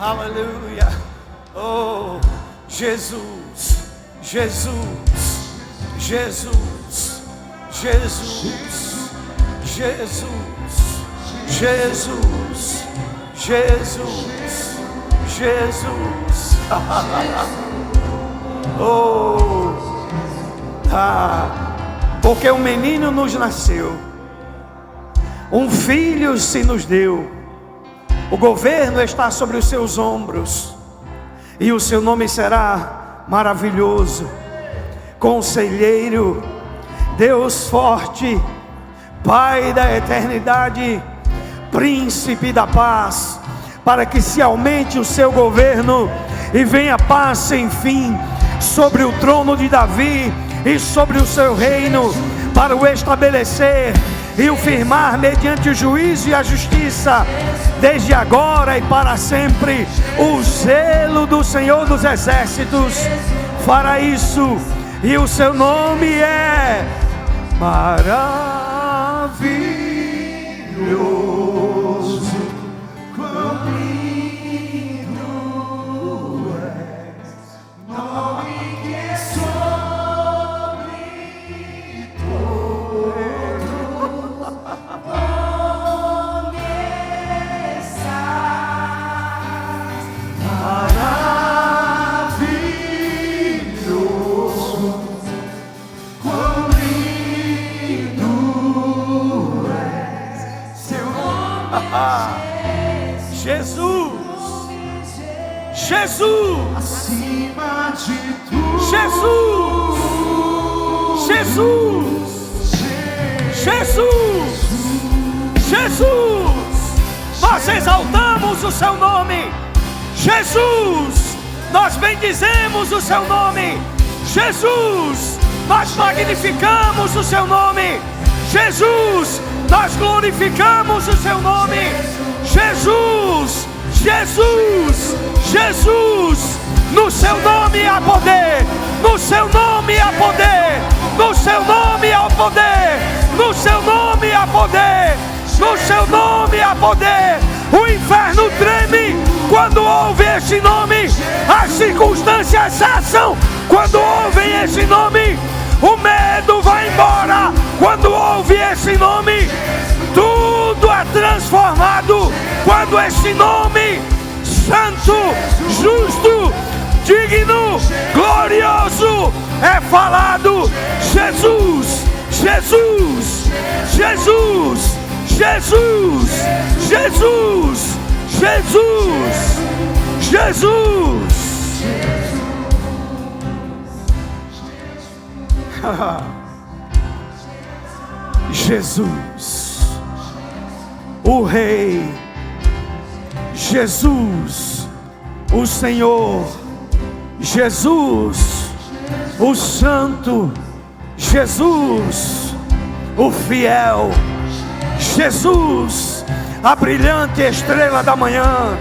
Aleluia. Oh, Jesus, Jesus, Jesus, Jesus, Jesus, Jesus, Jesus, Jesus. Oh, porque um menino nos nasceu, um filho se nos deu, o governo está sobre os seus ombros, e o seu nome será maravilhoso, Conselheiro, Deus forte, Pai da eternidade, Príncipe da paz, para que se aumente o seu governo e venha paz sem fim sobre o trono de Davi e sobre o seu reino, para o estabelecer e o firmar mediante o juízo e a justiça, desde agora e para sempre. O zelo do Senhor dos Exércitos fará isso, e o seu nome é maravilhoso. Quão lindo és, nome que é sobre Jesus, Jesus, acima de tudo, Jesus, Jesus, Jesus, Jesus, nós exaltamos o seu nome, Jesus, nós bendizemos o seu nome, Jesus, nós magnificamos o seu nome, Jesus, nós glorificamos o seu nome, Jesus, Jesus, Jesus, no seu nome há poder, no seu nome há poder, no seu nome há poder, no seu nome há poder, no seu nome há poder. O inferno treme quando ouve este nome, as circunstâncias cessam quando ouvem este nome, o medo vai embora quando ouve esse nome, tudo é transformado quando esse nome santo, justo, digno, glorioso é falado. Jesus, Jesus, Jesus, Jesus, Jesus, Jesus, Jesus. Jesus, o Rei, Jesus, o Senhor, Jesus, o Santo, Jesus, o Fiel, Jesus, a brilhante estrela da manhã,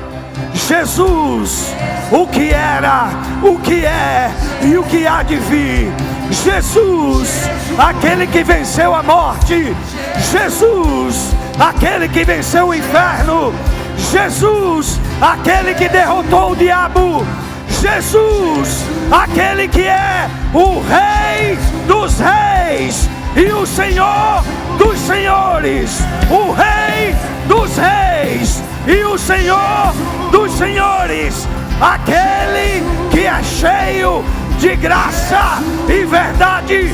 Jesus, o que era, o que é e o que há de vir, Jesus, aquele que venceu a morte, Jesus, aquele que venceu o inferno, Jesus, aquele que derrotou o diabo, Jesus, aquele que é o Rei dos reis e o Senhor dos senhores, o Rei dos reis e o Senhor dos senhores, aquele que é cheio de graça e verdade,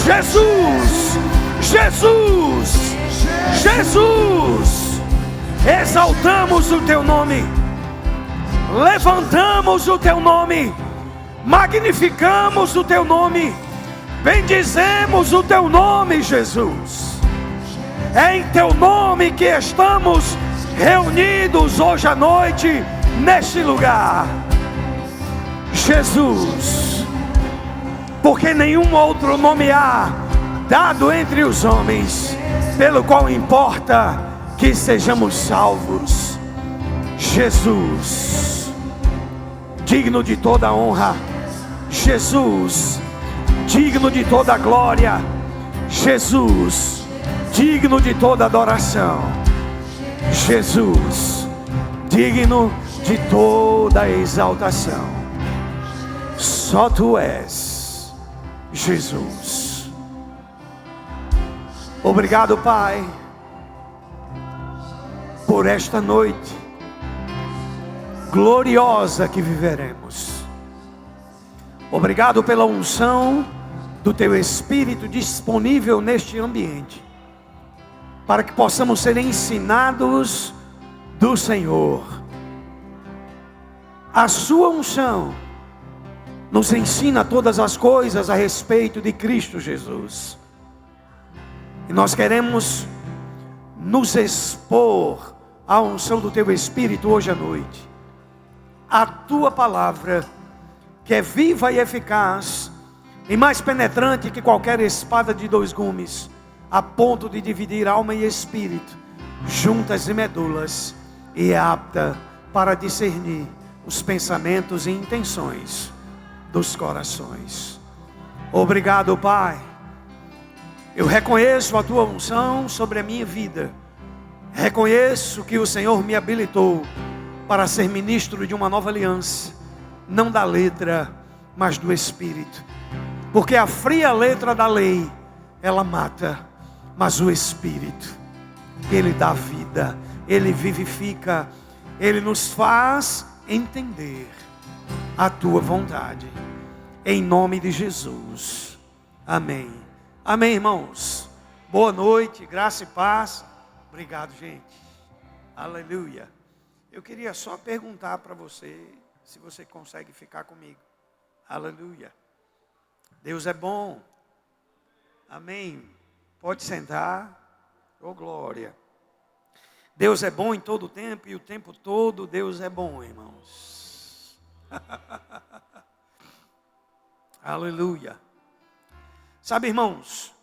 Jesus, Jesus, Jesus. Exaltamos o teu nome, levantamos o teu nome, magnificamos o teu nome, bendizemos o teu nome, Jesus. É em teu nome que estamos reunidos hoje à noite neste lugar, Jesus, porque nenhum outro nome há dado entre os homens pelo qual importa que sejamos salvos. Jesus, digno de toda honra, Jesus, digno de toda glória, Jesus, digno de toda adoração, Jesus, digno de toda a exaltação. Só Tu és Jesus. Obrigado, Pai, por esta noite gloriosa que viveremos. Obrigado pela unção do Teu Espírito disponível neste ambiente, para que possamos ser ensinados do Senhor. A Sua unção nos ensina todas as coisas a respeito de Cristo Jesus. E nós queremos nos expor à unção do Teu Espírito hoje à noite. A Tua palavra, que é viva e eficaz, e mais penetrante que qualquer espada de 2 gumes, a ponto de dividir alma e espírito, juntas e medulas, e é apta para discernir os pensamentos e intenções dos corações. Obrigado, Pai. Eu reconheço a Tua unção sobre a minha vida. Reconheço que o Senhor me habilitou para ser ministro de uma nova aliança, não da letra, mas do Espírito. Porque a fria letra da lei, ela mata, mas o Espírito, Ele dá vida, Ele vivifica, Ele nos faz entender a Tua vontade. Em nome de Jesus. Amém. Amém, irmãos. Boa noite, graça e paz. Obrigado, gente. Aleluia. Eu queria só perguntar para você, se você consegue ficar comigo. Aleluia. Deus é bom. Amém. Pode sentar. Oh, glória. Deus é bom em todo o tempo, e o tempo todo Deus é bom, irmãos. Aleluia. Sabe, irmãos,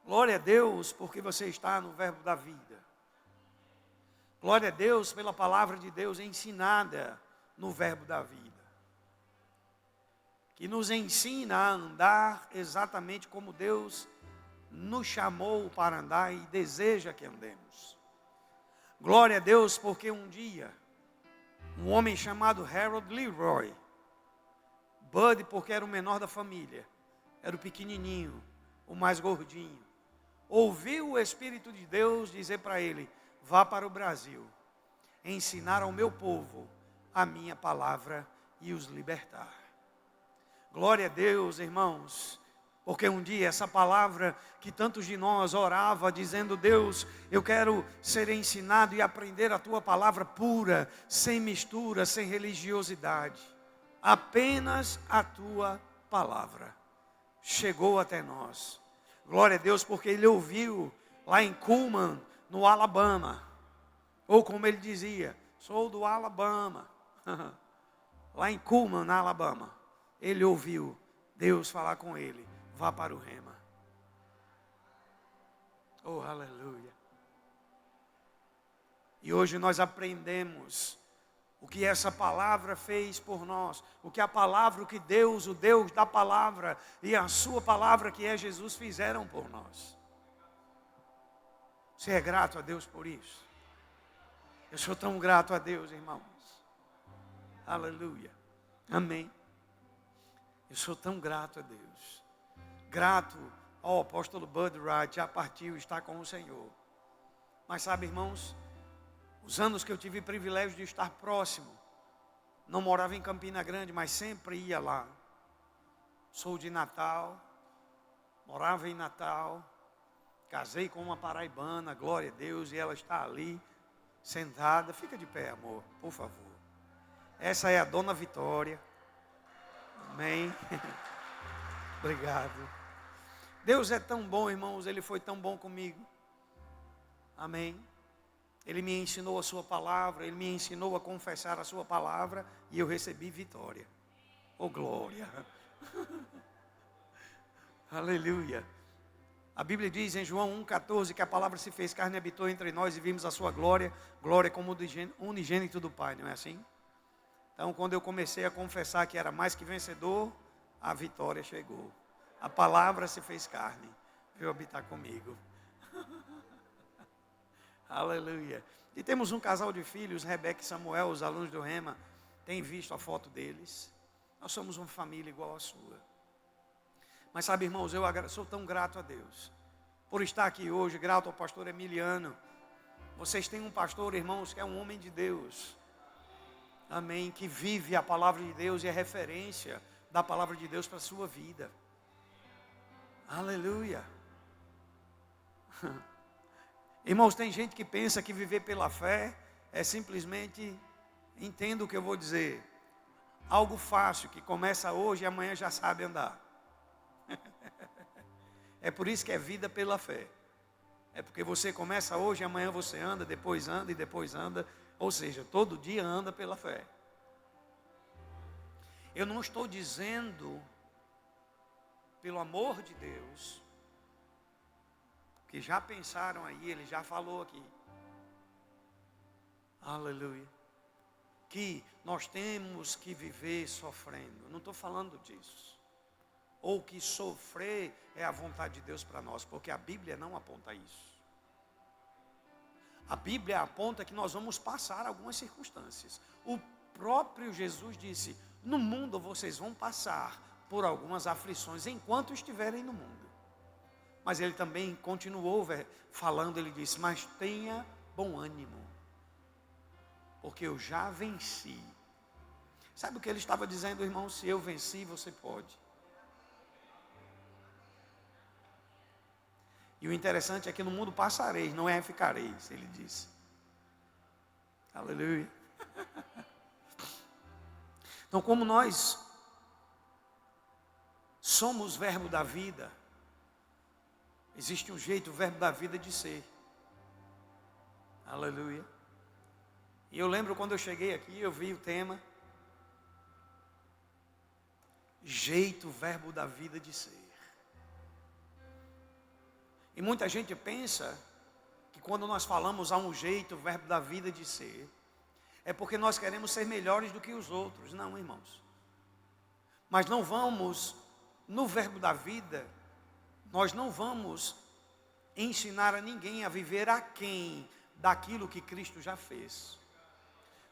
glória a Deus porque você está no verbo da vida. Glória a Deus pela palavra de Deus ensinada no verbo da vida, que nos ensina a andar exatamente como Deus nos chamou para andar e deseja que andemos. Glória a Deus porque um dia um homem chamado Harold Leroy, Bud porque era o menor da família, era o pequenininho, o mais gordinho, ouviu o Espírito de Deus dizer para ele: vá para o Brasil, ensinar ao meu povo a minha palavra e os libertar. Glória a Deus, irmãos, porque um dia essa palavra que tantos de nós orava dizendo: Deus, eu quero ser ensinado e aprender a Tua palavra pura, sem mistura, sem religiosidade, apenas a Tua palavra, chegou até nós. Glória a Deus, porque ele ouviu lá em Cullman, no Alabama, ou como ele dizia, sou do Alabama, lá em Cullman, na Alabama, ele ouviu Deus falar com ele: vá para o Rema. Oh, aleluia. E hoje nós aprendemos o que essa palavra fez por nós, o que a palavra, o que Deus, o Deus da palavra e a sua palavra que é Jesus fizeram por nós. Você é grato a Deus por isso? Eu sou tão grato a Deus, irmãos. Aleluia. Amém. Eu sou tão grato a Deus. Grato ao apóstolo Bud Wright, já partiu, está com o Senhor. Mas sabe, irmãos, os anos que eu tive o privilégio de estar próximo, não morava em Campina Grande, mas sempre ia lá. Sou de Natal, morava em Natal, casei com uma paraibana, glória a Deus, e ela está ali, sentada. Fica de pé, amor, por favor. Essa é a Dona Vitória. Amém. Obrigado. Deus é tão bom, irmãos, Ele foi tão bom comigo. Amém. Ele me ensinou a sua palavra, Ele me ensinou a confessar a sua palavra, e eu recebi vitória. Oh, glória. Aleluia. A Bíblia diz em João 1,14 que a palavra se fez carne e habitou entre nós e vimos a sua glória, glória como do unigênito do Pai, não é assim? Então, quando eu comecei a confessar que era mais que vencedor, a vitória chegou. A palavra se fez carne, veio habitar comigo. Aleluia. E temos um casal de filhos, Rebeca e Samuel, os alunos do Rema, têm visto a foto deles. Nós somos uma família igual à sua. Mas sabe, irmãos, eu sou tão grato a Deus por estar aqui hoje, grato ao pastor Emiliano. Vocês têm um pastor, irmãos, que é um homem de Deus. Amém. Que vive a palavra de Deus e é referência da palavra de Deus para a sua vida. Aleluia. Irmãos, tem gente que pensa que viver pela fé é simplesmente, entenda o que eu vou dizer, algo fácil, que começa hoje e amanhã já sabe andar. É por isso que é vida pela fé. É porque você começa hoje e amanhã você anda, depois anda e depois anda. Ou seja, todo dia anda pela fé. Eu não estou dizendo, pelo amor de Deus, que já pensaram aí, ele já falou aqui. Aleluia. Que nós temos que viver sofrendo. Não estou falando disso. Ou que sofrer é a vontade de Deus para nós, porque a Bíblia não aponta isso. A Bíblia aponta que nós vamos passar algumas circunstâncias. O próprio Jesus disse: no mundo vocês vão passar por algumas aflições enquanto estiverem no mundo. Mas ele também continuou falando, ele disse: mas tenha bom ânimo, porque eu já venci. Sabe o que ele estava dizendo, irmão? Se eu venci, você pode. E o interessante é que no mundo passareis, não é ficareis, ele disse. Aleluia. Então, como nós somos verbo da vida, existe um jeito, o verbo da vida de ser. Aleluia. E eu lembro quando eu cheguei aqui, eu vi o tema, jeito, verbo da vida de ser. E muita gente pensa que quando nós falamos há um jeito, o verbo da vida de ser, é porque nós queremos ser melhores do que os outros. Não, irmãos. Mas não vamos, no verbo da vida, nós não vamos ensinar a ninguém a viver aquém daquilo que Cristo já fez.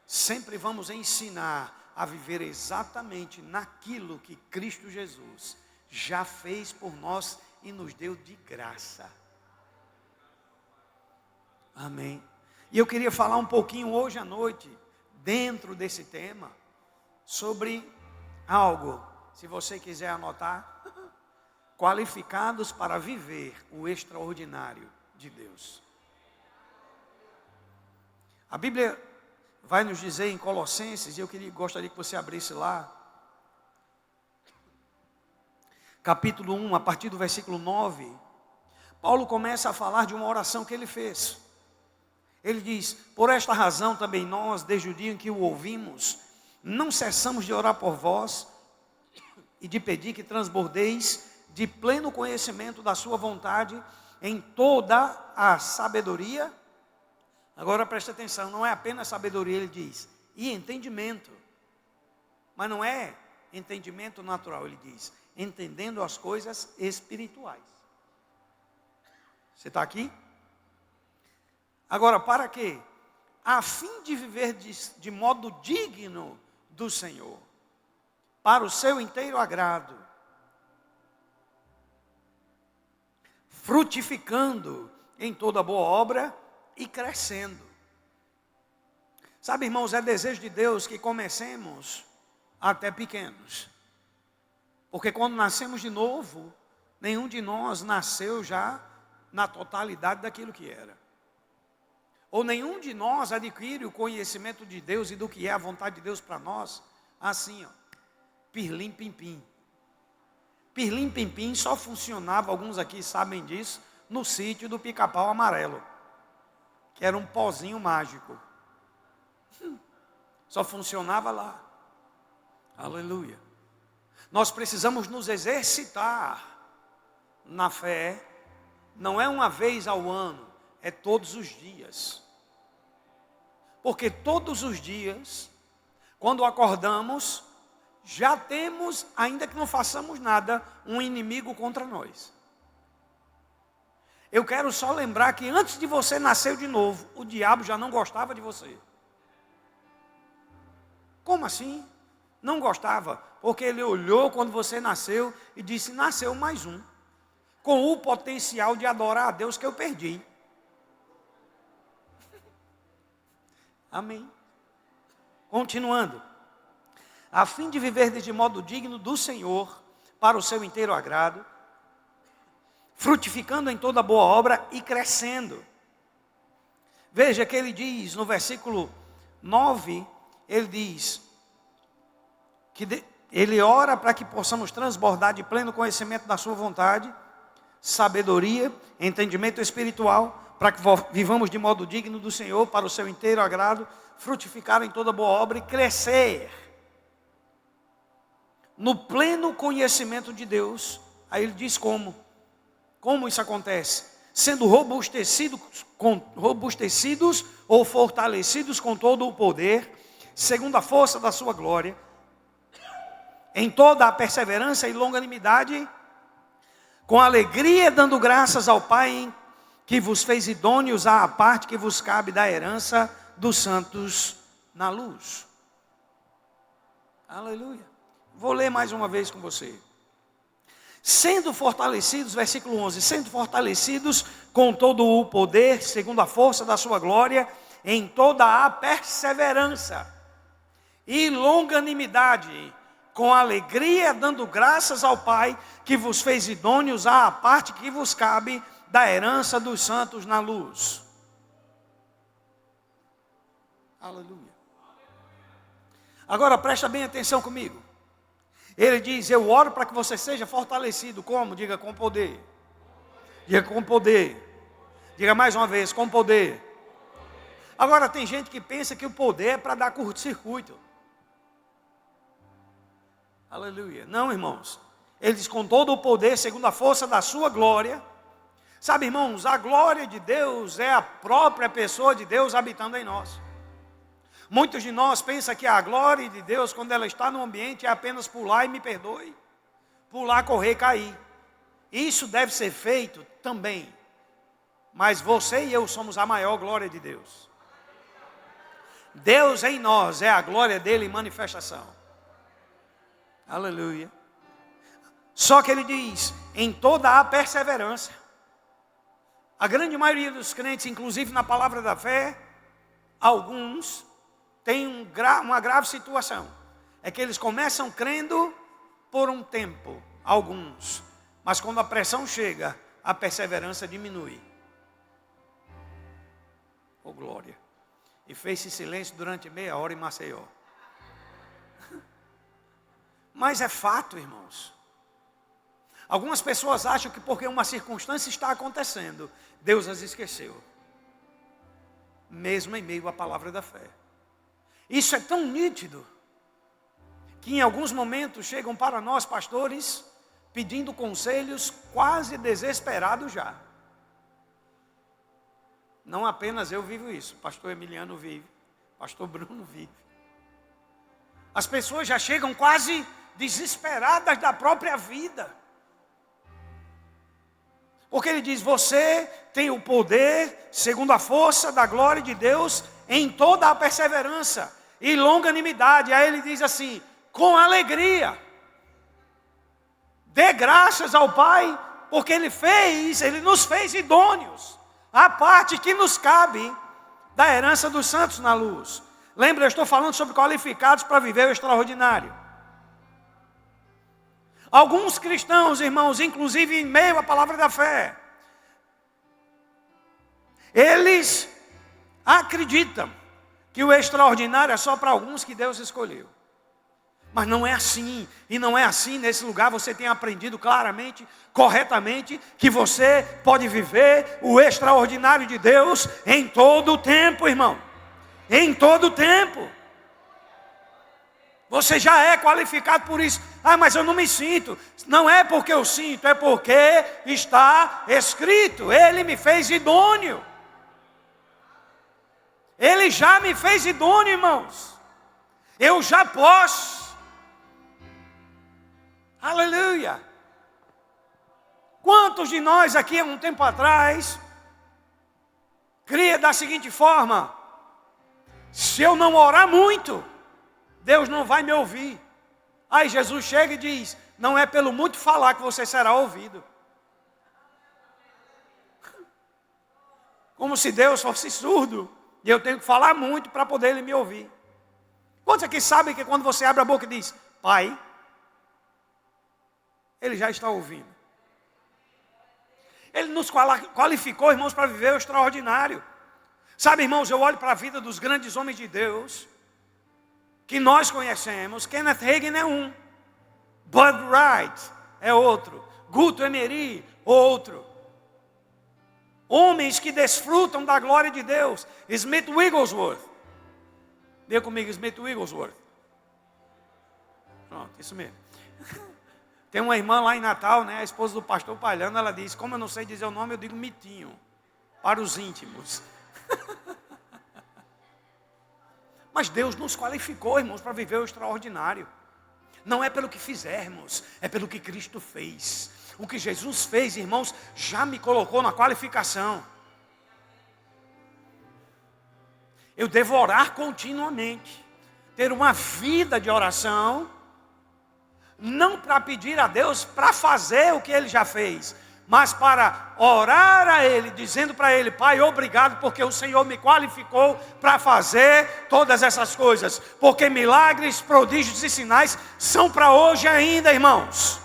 Sempre vamos ensinar a viver exatamente naquilo que Cristo Jesus já fez por nós e nos deu de graça. Amém. E eu queria falar um pouquinho hoje à noite, dentro desse tema, sobre algo, se você quiser anotar, qualificados para viver o extraordinário de Deus. A Bíblia vai nos dizer em Colossenses, e eu gostaria que você abrisse lá, capítulo 1, a partir do versículo 9, Paulo começa a falar de uma oração que ele fez. Ele diz: por esta razão também nós, desde o dia em que o ouvimos, não cessamos de orar por vós e de pedir que transbordeis de pleno conhecimento da sua vontade em toda a sabedoria. Agora presta atenção, não é apenas sabedoria, ele diz, e entendimento. Mas não é entendimento natural, ele diz, entendendo as coisas espirituais. Você está aqui? Agora, para quê? A fim de viver de modo digno do Senhor, para o seu inteiro agrado, frutificando em toda boa obra e crescendo. Sabe, irmãos, é desejo de Deus que comecemos até pequenos. Porque quando nascemos de novo, nenhum de nós nasceu já na totalidade daquilo que era. Ou nenhum de nós adquire o conhecimento de Deus e do que é a vontade de Deus para nós, assim, ó, pirlim pim pim. Pirlim pim pim só funcionava, alguns aqui sabem disso, no sítio do Pica-Pau Amarelo, que era um pozinho mágico. Só funcionava lá. Aleluia. Nós precisamos nos exercitar na fé, não é uma vez ao ano, é todos os dias. Porque todos os dias, quando acordamos, já temos, ainda que não façamos nada, um inimigo contra nós. Eu quero só lembrar que antes de você nascer de novo, o diabo já não gostava de você. Como assim? Não gostava? Porque ele olhou quando você nasceu e disse, nasceu mais um. Com o potencial de adorar a Deus que eu perdi. Amém. Continuando. A fim de viver de modo digno do Senhor, para o seu inteiro agrado, frutificando em toda boa obra e crescendo. Veja que ele diz no versículo 9, ele diz que ele ora para que possamos transbordar de pleno conhecimento da sua vontade, sabedoria, entendimento espiritual, para que vivamos de modo digno do Senhor, para o seu inteiro agrado, frutificar em toda boa obra e crescer no pleno conhecimento de Deus. Aí ele diz como isso acontece? Sendo robustecidos ou fortalecidos com todo o poder, segundo a força da sua glória, em toda a perseverança e longanimidade, com alegria dando graças ao Pai, que vos fez idôneos à parte que vos cabe da herança dos santos na luz. Aleluia. Vou ler mais uma vez com você. Sendo fortalecidos, versículo 11, sendo fortalecidos com todo o poder, segundo a força da sua glória, em toda a perseverança e longanimidade, com alegria dando graças ao Pai, que vos fez idôneos à parte que vos cabe da herança dos santos na luz. Aleluia. Agora presta bem atenção comigo. Ele diz, eu oro para que você seja fortalecido. Como? Diga, com poder. Diga, com poder. Diga mais uma vez, com poder. Agora tem gente que pensa que o poder é para dar curto-circuito. Aleluia. Não, irmãos. Ele diz, com todo o poder, segundo a força da sua glória. Sabe, irmãos, a glória de Deus é a própria pessoa de Deus habitando em nós. Muitos de nós pensam que a glória de Deus, quando ela está no ambiente, é apenas pular e me perdoe. Pular, correr, cair. Isso deve ser feito também. Mas você e eu somos a maior glória de Deus. Deus em nós é a glória dele em manifestação. Aleluia. Só que ele diz, em toda a perseverança. A grande maioria dos crentes, inclusive na palavra da fé, alguns têm uma grave situação. É que eles começam crendo por um tempo, alguns. Mas quando a pressão chega, a perseverança diminui. Oh glória. E fez-se silêncio durante meia hora em Maceió. Mas é fato, irmãos. Algumas pessoas acham que porque uma circunstância está acontecendo, Deus as esqueceu. Mesmo em meio à palavra da fé. Isso é tão nítido, que em alguns momentos chegam para nós, pastores, pedindo conselhos, quase desesperados já. Não apenas eu vivo isso, pastor Emiliano vive, pastor Bruno vive. As pessoas já chegam quase desesperadas da própria vida. Porque ele diz, você tem o poder, segundo a força da glória de Deus, em toda a perseverança e longanimidade. Aí ele diz assim, com alegria. Dê graças ao Pai, porque Ele nos fez idôneos. A parte que nos cabe da herança dos santos na luz. Lembra, eu estou falando sobre qualificados para viver o extraordinário. Alguns cristãos, irmãos, inclusive em meio à palavra da fé, eles acreditam que o extraordinário é só para alguns que Deus escolheu. Mas não é assim, e não é assim. Nesse lugar você tem aprendido claramente, corretamente, que você pode viver o extraordinário de Deus em todo o tempo, irmão. Em todo o tempo. Você já é qualificado por isso. Ah, mas eu não me sinto. Não é porque eu sinto, é porque está escrito. Ele me fez idôneo. Ele já me fez idôneo, irmãos. Eu já posso. Aleluia. Quantos de nós aqui, há um tempo atrás, cria da seguinte forma: se eu não orar muito, Deus não vai me ouvir. Aí Jesus chega e diz: não é pelo muito falar que você será ouvido. Como se Deus fosse surdo e eu tenho que falar muito para poder Ele me ouvir. Quantos aqui sabem que quando você abre a boca e diz Pai, Ele já está ouvindo? Ele nos qualificou, irmãos, para viver o extraordinário. Sabe, irmãos, eu olho para a vida dos grandes homens de Deus que nós conhecemos. Kenneth Hagin é um, Bud Wright é outro, Guto Emery, outro. Homens que desfrutam da glória de Deus. Smith Wigglesworth. Dê comigo, Smith Wigglesworth. Pronto, isso mesmo. Tem uma irmã lá em Natal, né, a esposa do pastor Palhano, ela diz: como eu não sei dizer o nome, eu digo Mitinho, para os íntimos. Mas Deus nos qualificou, irmãos, para viver o extraordinário. Não é pelo que fizermos, é pelo que Cristo fez. O que Jesus fez, irmãos, já me colocou na qualificação. Eu devo orar continuamente, ter uma vida de oração, não para pedir a Deus para fazer o que Ele já fez, mas para orar a Ele, dizendo para Ele: Pai, obrigado, porque o Senhor me qualificou para fazer todas essas coisas. Porque milagres, prodígios e sinais são para hoje ainda, irmãos.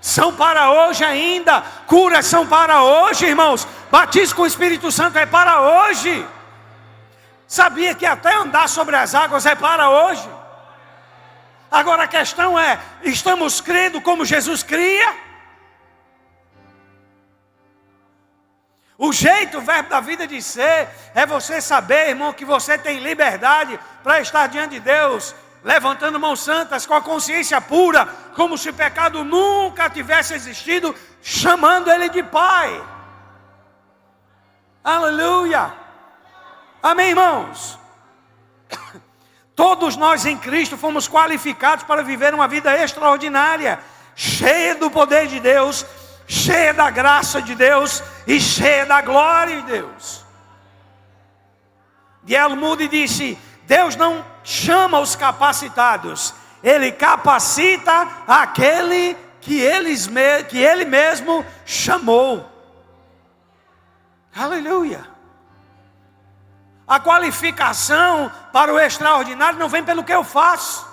São para hoje ainda. Curas são para hoje, irmãos. Batismo com o Espírito Santo é para hoje. Sabia que até andar sobre as águas é para hoje? Agora a questão é: estamos crendo como Jesus cria? O jeito, o verbo da vida de ser, é você saber, irmão, que você tem liberdade para estar diante de Deus, levantando mãos santas, com a consciência pura, como se o pecado nunca tivesse existido, chamando Ele de Pai. Aleluia! Amém, irmãos? Todos nós em Cristo fomos qualificados para viver uma vida extraordinária, cheia do poder de Deus, cheia da graça de Deus e cheia da glória de Deus. D.L. Moody disse: Deus não chama os capacitados, Ele capacita aquele que Ele mesmo chamou. Aleluia! A qualificação para o extraordinário não vem pelo que eu faço,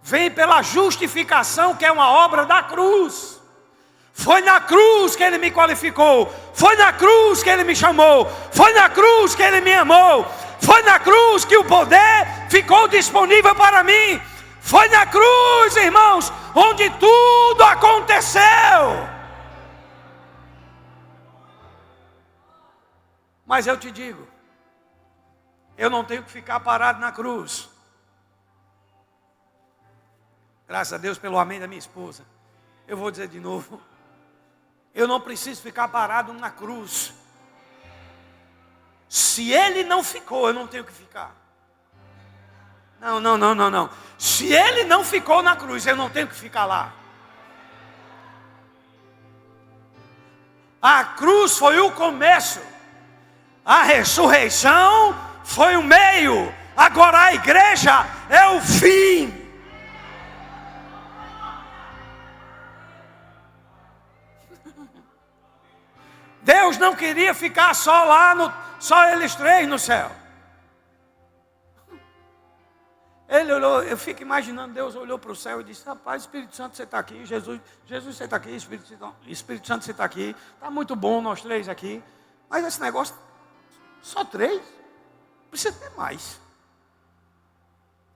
vem pela justificação, que é uma obra da cruz. Foi na cruz que Ele me qualificou, foi na cruz que Ele me chamou, foi na cruz que Ele me amou, foi na cruz que o poder ficou disponível para mim, foi na cruz, irmãos, onde tudo aconteceu. Mas eu te digo, eu não tenho que ficar parado na cruz. Graças a Deus pelo amém da minha esposa. Eu vou dizer de novo: eu não preciso ficar parado na cruz. Se Ele não ficou, eu não tenho que ficar. Não. Se Ele não ficou na cruz, eu não tenho que ficar lá. A cruz foi o começo, a ressurreição foi o meio, agora a igreja é o fim. Deus não queria ficar só lá, só eles três no céu. Ele olhou, eu fico imaginando, Deus olhou para o céu e disse: rapaz, Espírito Santo, você está aqui, Jesus, você está aqui, Espírito Santo, você está aqui, está muito bom nós três aqui, mas esse negócio, só três? Precisa ter mais.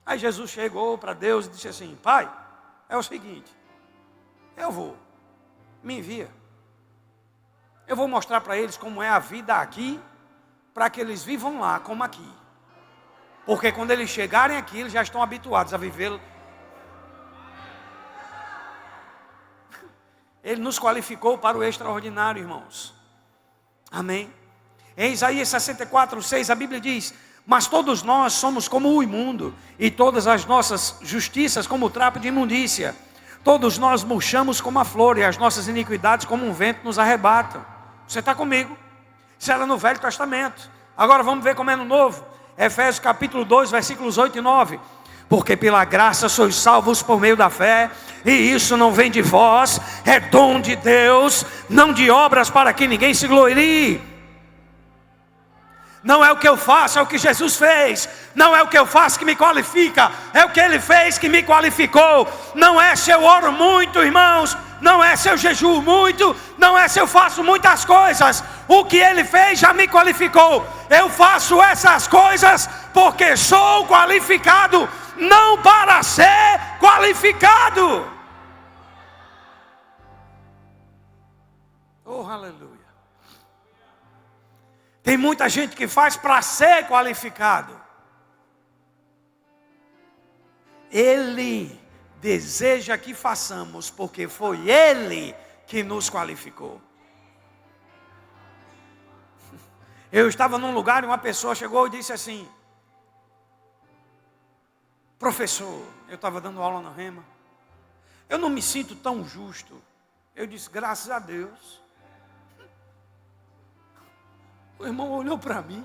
Aí Jesus chegou para Deus e disse assim: Pai, é o seguinte, eu vou, me envia. Eu vou mostrar para eles como é a vida aqui, para que eles vivam lá como aqui. Porque quando eles chegarem aqui, eles já estão habituados a viver. Ele nos qualificou para o extraordinário, irmãos. Amém? Em Isaías 64:6, a Bíblia diz: mas todos nós somos como o imundo, e todas as nossas justiças como o trapo de imundícia. Todos nós murchamos como a flor, e as nossas iniquidades como um vento nos arrebatam. Você está comigo? Isso era no Velho Testamento. Agora vamos ver como é no Novo. Efésios capítulo 2, versículos 8 e 9. Porque pela graça sois salvos por meio da fé, e isso não vem de vós, é dom de Deus, não de obras para que ninguém se glorie. Não é o que eu faço, é o que Jesus fez. Não é o que eu faço que me qualifica, é o que Ele fez que me qualificou. Não é se eu oro muito, irmãos, não é se eu jejuo muito, não é se eu faço muitas coisas. O que Ele fez já me qualificou. Eu faço essas coisas porque sou qualificado, não para ser qualificado. Oh, aleluia. Tem muita gente que faz para ser qualificado. Ele deseja que façamos, porque foi Ele que nos qualificou. Eu estava num lugar e uma pessoa chegou e disse assim: professor, eu estava dando aula na Rema, eu não me sinto tão justo. Eu disse: graças a Deus. O irmão olhou para mim: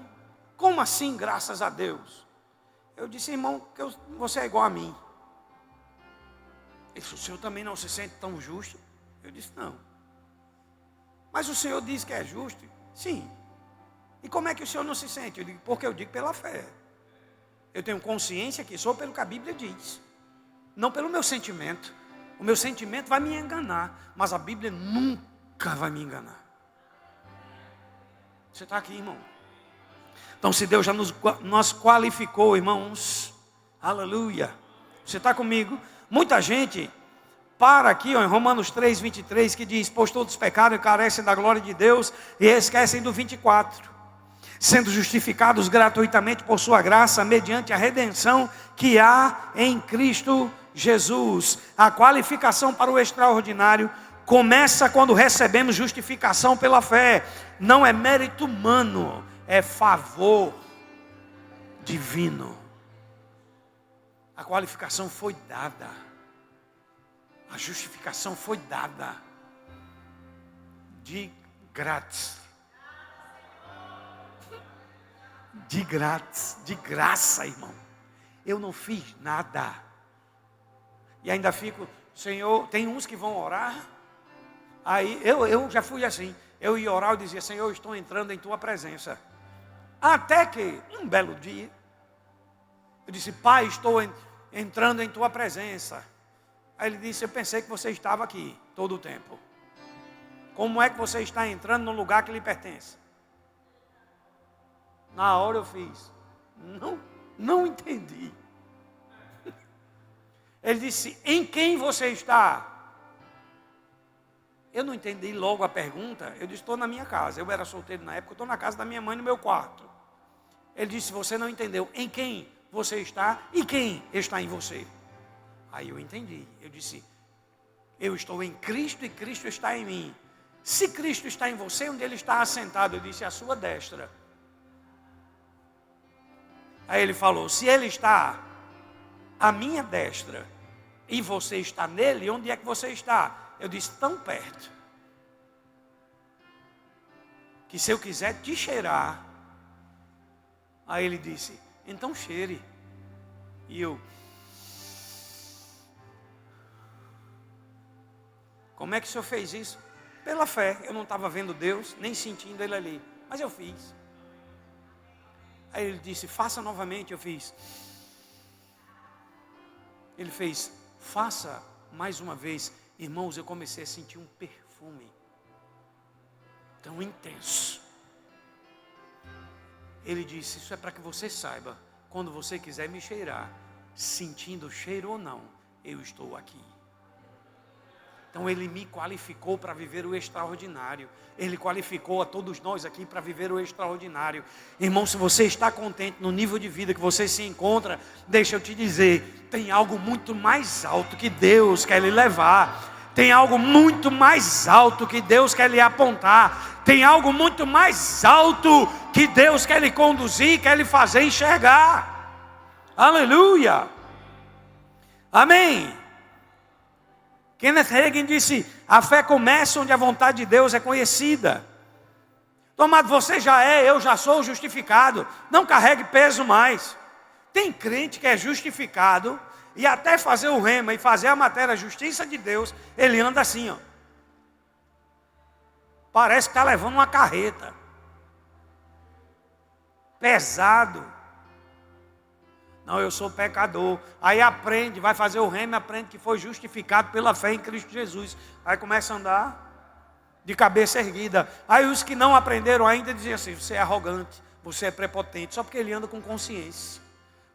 como assim, graças a Deus? Eu disse: irmão, que você é igual a mim. Ele disse: o senhor também não se sente tão justo? Eu disse: não. Mas o senhor diz que é justo? Sim. E como é que o senhor não se sente? Eu digo: porque eu digo pela fé. Eu tenho consciência que sou pelo que a Bíblia diz, não pelo meu sentimento. O meu sentimento vai me enganar, mas a Bíblia nunca vai me enganar. Você está aqui, irmão? Então, se Deus já nos qualificou, irmãos, aleluia. Você está comigo? Muita gente para aqui, ó, em Romanos 3, 23, que diz: pois todos pecaram e carecem da glória de Deus, e esquecem do 24. Sendo justificados gratuitamente por sua graça, mediante a redenção que há em Cristo Jesus. A qualificação para o extraordinário começa quando recebemos justificação pela fé. Não é mérito humano, é favor divino. A qualificação foi dada, a justificação foi dada de grátis. De grátis, de graça, irmão. Eu não fiz nada. E ainda fico: Senhor, tem uns que vão orar. Aí eu já fui assim. Eu ia orar e dizia: Senhor, eu estou entrando em tua presença. Até que, um belo dia, eu disse: Pai, estou entrando em tua presença. Aí ele disse: eu pensei que você estava aqui todo o tempo. Como é que você está entrando no lugar que lhe pertence? Na hora eu fiz: não entendi. Ele disse: em quem você está? Eu não entendi logo a pergunta. Eu disse: estou na minha casa. Eu era solteiro na época, estou na casa da minha mãe, no meu quarto. Ele disse: você não entendeu em quem você está e quem está em você. Aí eu entendi. Eu disse: eu estou em Cristo e Cristo está em mim. Se Cristo está em você, onde Ele está assentado? Eu disse: à sua destra. Aí ele falou: se Ele está à minha destra e você está nele, onde é que você está? Eu disse: tão perto, que se eu quiser te cheirar. Aí ele disse: então cheire. E eu: como é que o senhor fez isso? Pela fé. Eu não estava vendo Deus, nem sentindo Ele ali, mas eu fiz. Aí ele disse: faça novamente. Eu fiz. Ele fez: faça mais uma vez. Irmãos, eu comecei a sentir um perfume tão intenso. Ele disse: isso é para que você saiba, quando você quiser me cheirar, sentindo o cheiro ou não, eu estou aqui. Então Ele me qualificou para viver o extraordinário. Ele qualificou a todos nós aqui para viver o extraordinário. Irmão, se você está contente no nível de vida que você se encontra, deixa eu te dizer, tem algo muito mais alto que Deus quer lhe levar. Tem algo muito mais alto que Deus quer lhe apontar. Tem algo muito mais alto que Deus quer lhe conduzir, quer lhe fazer enxergar. Aleluia. Amém. Kenneth Hagin disse: a fé começa onde a vontade de Deus é conhecida. Tomado, você já é, eu já sou justificado. Não carregue peso mais. Tem crente que é justificado e até fazer o rema e fazer a matéria justiça de Deus, ele anda assim, ó. Parece que está levando uma carreta. Pesado. Não, eu sou pecador. Aí aprende, vai fazer o rema, aprende que foi justificado pela fé em Cristo Jesus. Aí começa a andar de cabeça erguida. Aí os que não aprenderam ainda diziam assim: você é arrogante, você é prepotente, só porque ele anda com consciência.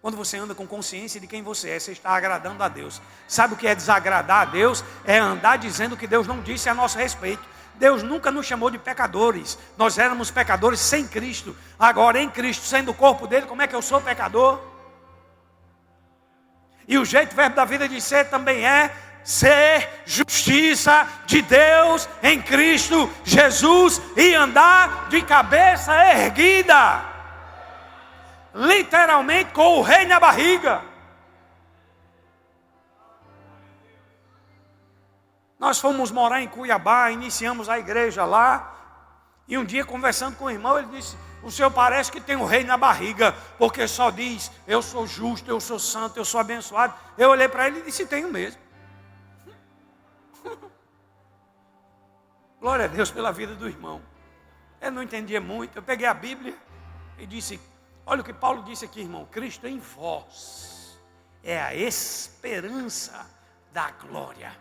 Quando você anda com consciência de quem você é, você está agradando a Deus. Sabe o que é desagradar a Deus? É andar dizendo o que Deus não disse a nosso respeito. Deus nunca nos chamou de pecadores. Nós éramos pecadores sem Cristo. Agora em Cristo, sendo o corpo dele, como é que eu sou pecador? E o jeito verbo da vida de ser também é ser justiça de Deus em Cristo Jesus e andar de cabeça erguida. Literalmente com o rei na barriga. Nós fomos morar em Cuiabá, iniciamos a igreja lá. E um dia conversando com o irmão, ele disse: o senhor parece que tem um rei na barriga, porque só diz: eu sou justo, eu sou santo, eu sou abençoado. Eu olhei para ele e disse: tenho mesmo. Glória a Deus pela vida do irmão. Ele não entendia muito. Eu peguei a Bíblia e disse: olha o que Paulo disse aqui, irmão: Cristo em vós é a esperança da glória.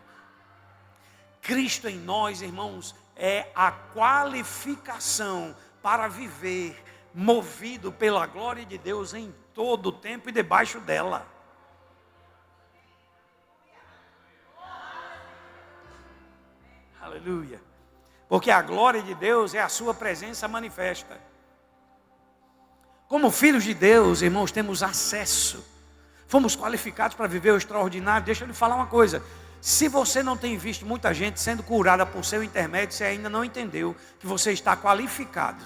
Cristo em nós, irmãos, é a qualificação para viver movido pela glória de Deus em todo o tempo e debaixo dela. Aleluia. Porque a glória de Deus é a sua presença manifesta. Como filhos de Deus, irmãos, temos acesso. Fomos qualificados para viver o extraordinário. Deixa eu lhe falar uma coisa. Se você não tem visto muita gente sendo curada por seu intermédio, você ainda não entendeu que você está qualificado.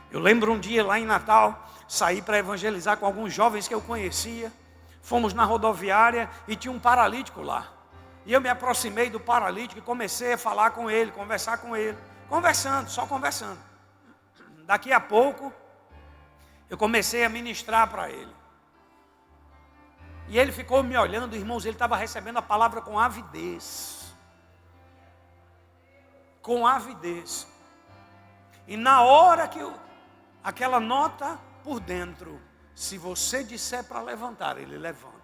Eu lembro um dia lá em Natal, saí para evangelizar com alguns jovens que eu conhecia. Fomos na rodoviária e tinha um paralítico lá. E eu me aproximei do paralítico e comecei a falar com ele, conversar com ele. Conversando, só conversando. Daqui a pouco, eu comecei a ministrar para ele. E ele ficou me olhando, irmãos, ele estava recebendo a palavra com avidez. Com avidez. E na hora que aquela nota por dentro, se você disser para levantar, ele levanta.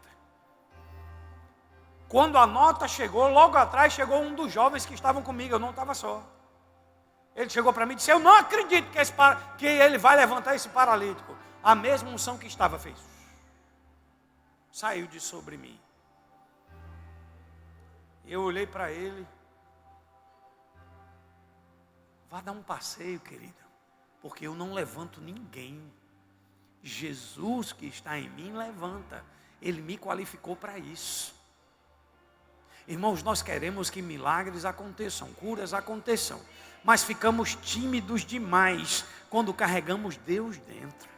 Quando a nota chegou, logo atrás chegou um dos jovens que estavam comigo, eu não estava só. Ele chegou para mim e disse: eu não acredito que ele vai levantar esse paralítico. A mesma unção que estava fez. Saiu de sobre mim. Eu olhei para ele. Vá dar um passeio, querida, porque eu não levanto ninguém. Jesus que está em mim levanta. Ele me qualificou para isso. Irmãos, nós queremos que milagres aconteçam, curas aconteçam, mas ficamos tímidos demais quando carregamos Deus dentro.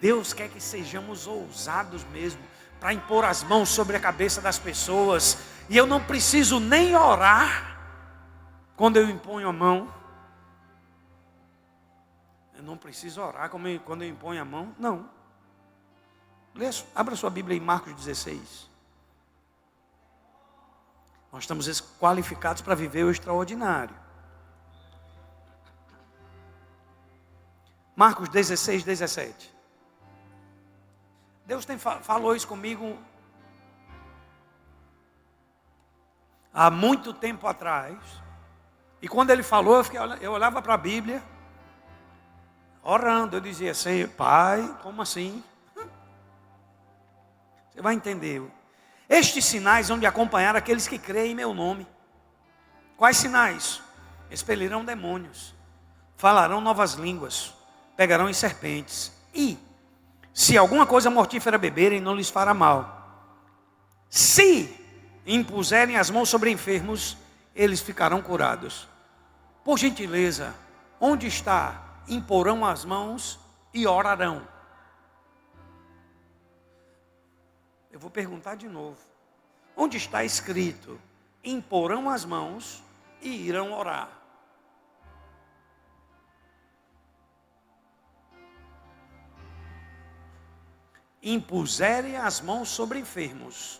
Deus quer que sejamos ousados mesmo, para impor as mãos sobre a cabeça das pessoas. E eu não preciso nem orar quando eu imponho a mão. Eu não preciso orar quando eu imponho a mão, não. Abra sua Bíblia em Marcos 16. Nós estamos qualificados para viver o extraordinário. Marcos 16, 17. Deus falou isso comigo há muito tempo atrás. E quando Ele falou, eu olhava para a Bíblia, orando. Eu dizia assim: Pai, como assim? Você vai entender. Estes sinais vão de acompanhar aqueles que creem em meu nome. Quais sinais? Expelirão demônios, falarão novas línguas, pegarão em serpentes. E, se alguma coisa mortífera beberem, não lhes fará mal. Se impuserem as mãos sobre enfermos, eles ficarão curados. Por gentileza, onde está? Imporão as mãos e orarão. vou perguntar de novo. Onde está escrito: imporão as mãos e irão orar? Impuserem as mãos sobre enfermos,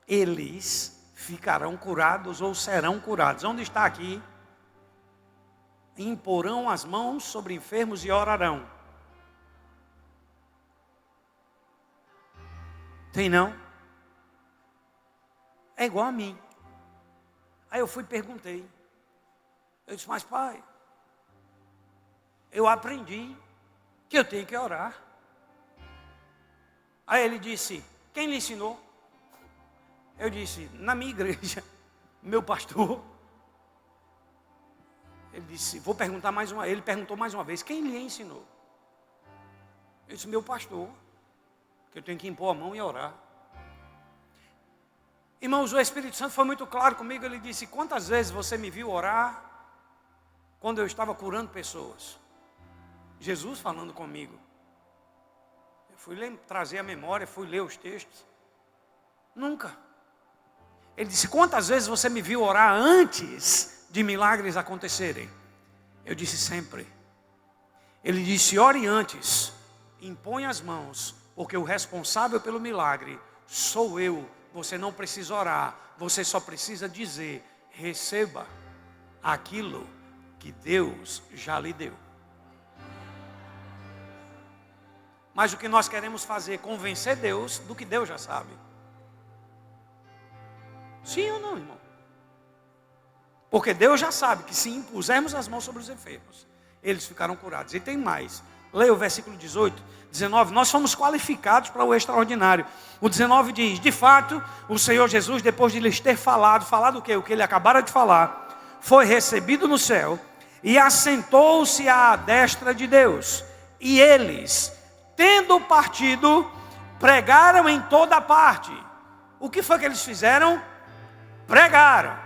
eles ficarão curados ou serão curados. Onde está aqui? Imporão as mãos sobre enfermos e orarão. Tem não? É igual a mim. Aí eu fui e perguntei. Eu disse: mas pai, eu aprendi que eu tenho que orar. Aí ele disse: quem lhe ensinou? Eu disse: na minha igreja, meu pastor. Ele disse: vou perguntar mais uma vez. Ele perguntou mais uma vez: quem lhe ensinou? Eu disse: meu pastor, que eu tenho que impor a mão e orar. Irmãos, o Espírito Santo foi muito claro comigo. Ele disse: quantas vezes você me viu orar quando eu estava curando pessoas? Jesus falando comigo. Eu fui trazer a memória, fui ler os textos. Nunca. Ele disse: quantas vezes você me viu orar antes de milagres acontecerem? Eu disse: sempre. Ele disse: ore antes, impõe as mãos, porque o responsável pelo milagre sou eu. Você não precisa orar, você só precisa dizer: receba aquilo que Deus já lhe deu. Mas o que nós queremos fazer é convencer Deus do que Deus já sabe. Sim ou não, irmão? Porque Deus já sabe que se impusermos as mãos sobre os enfermos, eles ficarão curados. E tem mais. Leia o versículo 18, 19. Nós fomos qualificados para o extraordinário. O 19 diz: de fato, o Senhor Jesus, depois de lhes ter falado o quê? O que ele acabara de falar, foi recebido no céu e assentou-se à destra de Deus. E eles, tendo partido, pregaram em toda parte. O que foi que eles fizeram? Pregaram.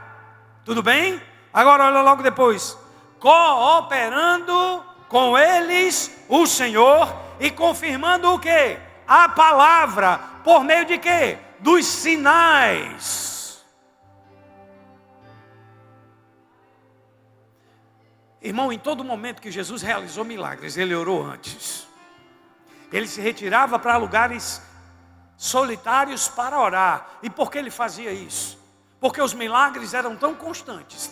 Tudo bem? Agora olha logo depois. Cooperando com eles o Senhor e confirmando o quê? A palavra. Por meio de quê? Dos sinais. Irmão, em todo momento que Jesus realizou milagres, ele orou antes. Ele se retirava para lugares solitários para orar. E por que ele fazia isso? Porque os milagres eram tão constantes,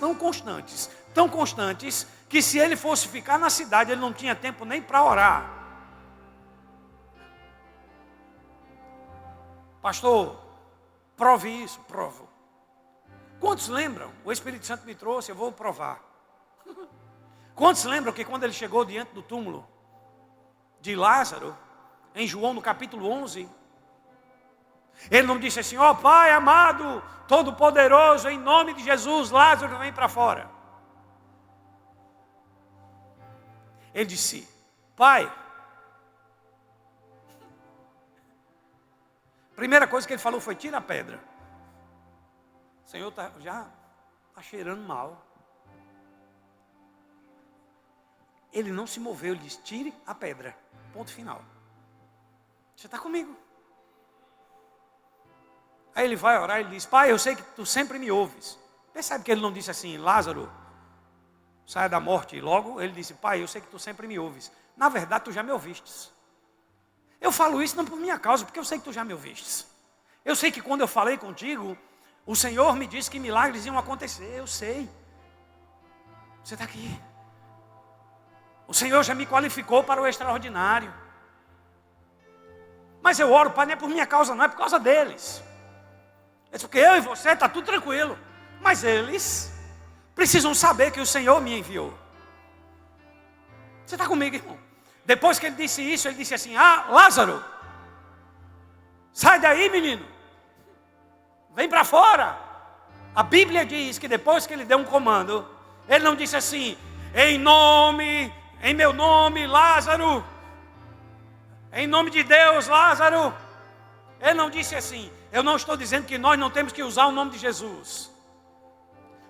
que se ele fosse ficar na cidade, ele não tinha tempo nem para orar. Pastor, prove isso. Provo. Quantos lembram? O Espírito Santo me trouxe, eu vou provar. Quantos lembram que quando ele chegou diante do túmulo de Lázaro, em João no capítulo 11, ele não disse assim: ó Pai amado, todo-poderoso, em nome de Jesus, Lázaro vem para fora. Ele disse: Pai. Primeira coisa que ele falou foi: tira a pedra. O Senhor já está cheirando mal. Ele não se moveu, ele disse: tire a pedra. Ponto final. Você está comigo? Aí ele vai orar e ele diz: Pai, eu sei que tu sempre me ouves. Percebe que ele não disse assim: Lázaro, saia da morte. E logo ele disse: Pai, eu sei que tu sempre me ouves. Na verdade, tu já me ouvistes. Eu falo isso não por minha causa, porque eu sei que tu já me ouvistes. Eu sei que quando eu falei contigo, o Senhor me disse que milagres iam acontecer. Eu sei. Você está aqui. O Senhor já me qualificou para o extraordinário. Mas eu oro, Pai, não é por minha causa, não é por causa deles. É porque eu e você está tudo tranquilo. Mas eles precisam saber que o Senhor me enviou. Você está comigo, irmão? Depois que ele disse isso, ele disse assim: ah, Lázaro, sai daí, menino. Vem para fora. A Bíblia diz que depois que ele deu um comando, ele não disse assim: em meu nome, Lázaro. Em nome de Deus, Lázaro. Ele não disse assim. Eu não estou dizendo que nós não temos que usar o nome de Jesus.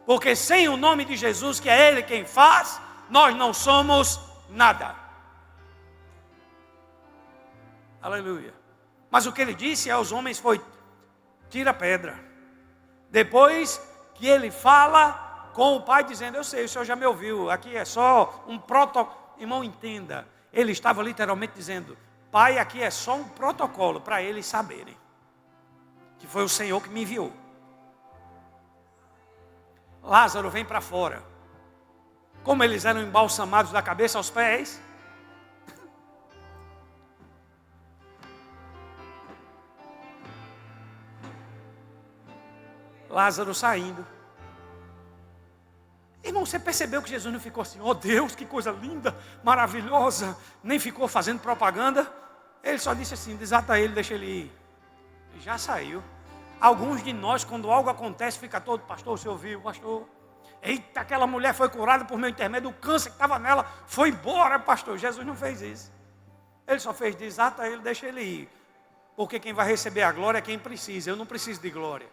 Porque sem o nome de Jesus, que é Ele quem faz, nós não somos nada. Aleluia. Mas o que ele disse aos homens foi: tira a pedra. Depois que ele fala com o pai dizendo: eu sei, o senhor já me ouviu, aqui é só um protocolo. Irmão, entenda, ele estava literalmente dizendo: pai, aqui é só um protocolo para eles saberem que foi o Senhor que me enviou. Lázaro, vem para fora. Como eles eram embalsamados da cabeça aos pés, Lázaro saindo. Irmão, você percebeu que Jesus não ficou assim: oh Deus, que coisa linda, maravilhosa, nem ficou fazendo propaganda? Ele só disse assim: desata ele, deixa ele ir. E já saiu. Alguns de nós, quando algo acontece, fica todo: pastor, você ouviu, pastor? Eita, aquela mulher foi curada por meu intermédio, o câncer que estava nela foi embora, pastor. Jesus não fez isso. Ele só fez: desata ele, deixa ele ir. Porque quem vai receber a glória é quem precisa. Eu não preciso de glória.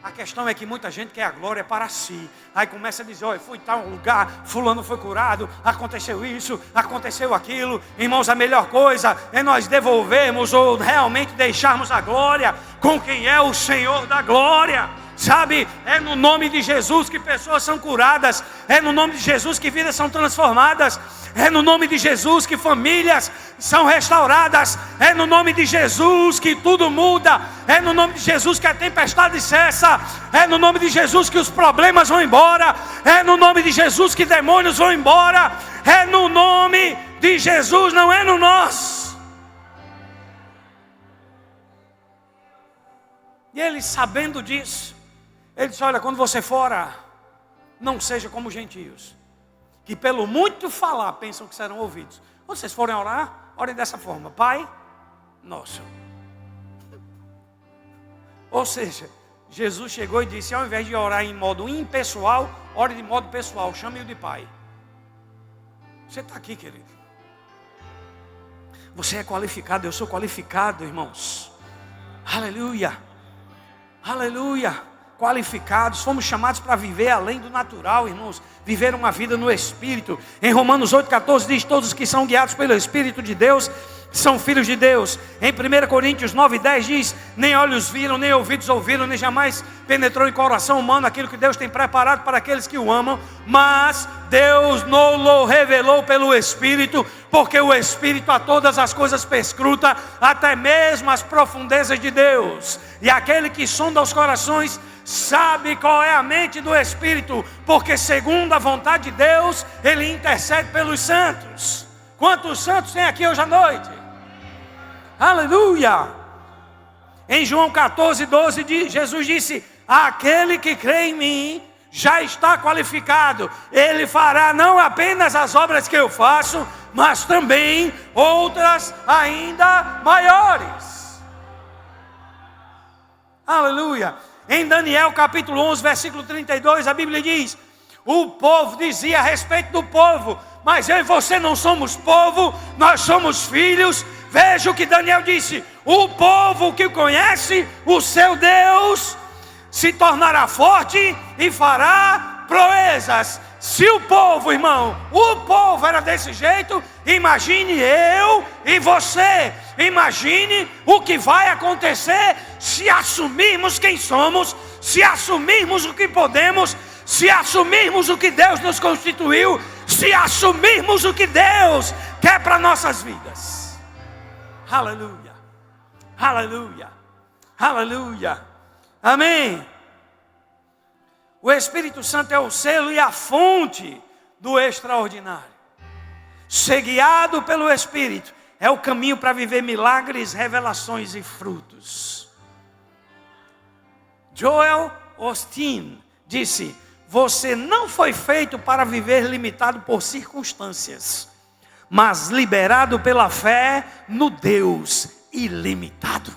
A questão é que muita gente quer a glória para si. Aí começa a dizer: olha, fui em tal lugar, fulano foi curado, aconteceu isso, aconteceu aquilo. Irmãos, a melhor coisa é nós devolvermos ou realmente deixarmos a glória com quem é o Senhor da glória. Sabe, é no nome de Jesus que pessoas são curadas, é no nome de Jesus que vidas são transformadas, é no nome de Jesus que famílias são restauradas, é no nome de Jesus que tudo muda, é no nome de Jesus que a tempestade cessa, é no nome de Jesus que os problemas vão embora, é no nome de Jesus que demônios vão embora, é no nome de Jesus, não é no nosso. E ele, sabendo disso, ele disse: olha, quando você for orar, não seja como os gentios, que pelo muito falar pensam que serão ouvidos. Quando vocês forem orar, orem dessa forma: Pai Nosso. Ou seja, Jesus chegou e disse: ao invés de orar em modo impessoal, ore de modo pessoal, chame-o de Pai. Você está aqui, querido. Você é qualificado, eu sou qualificado, irmãos. Aleluia, aleluia. Qualificados, fomos chamados para viver além do natural, irmãos, viver uma vida no Espírito. Em Romanos 8,14 diz: todos que são guiados pelo Espírito de Deus são filhos de Deus. Em 1 Coríntios 9,10 diz: nem olhos viram, nem ouvidos ouviram, nem jamais penetrou em coração humano aquilo que Deus tem preparado para aqueles que o amam, mas Deus nos revelou pelo Espírito, porque o Espírito a todas as coisas perscruta, até mesmo as profundezas de Deus. E aquele que sonda os corações sabe qual é a mente do Espírito, porque segundo a vontade de Deus, Ele intercede pelos santos. Quantos santos tem aqui hoje à noite? Aleluia! Em João 14,12 Jesus disse: aquele que crê em mim já está qualificado. Ele fará não apenas as obras que eu faço, mas também outras ainda maiores. Aleluia! Em Daniel capítulo 11, versículo 32, a Bíblia diz: o povo dizia a respeito do povo: mas eu e você não somos povo, nós somos filhos. Veja o que Daniel disse: o povo que conhece o seu Deus se tornará forte e fará proezas. Se o povo, irmão, o povo era desse jeito, imagine eu e você. Imagine o que vai acontecer se assumirmos quem somos, se assumirmos o que podemos, se assumirmos o que Deus nos constituiu, se assumirmos o que Deus quer para nossas vidas. Aleluia, aleluia, aleluia, amém. O Espírito Santo é o selo e a fonte do extraordinário. Ser guiado pelo Espírito é o caminho para viver milagres, revelações e frutos. Joel Osteen disse: você não foi feito para viver limitado por circunstâncias, mas liberado pela fé no Deus ilimitado.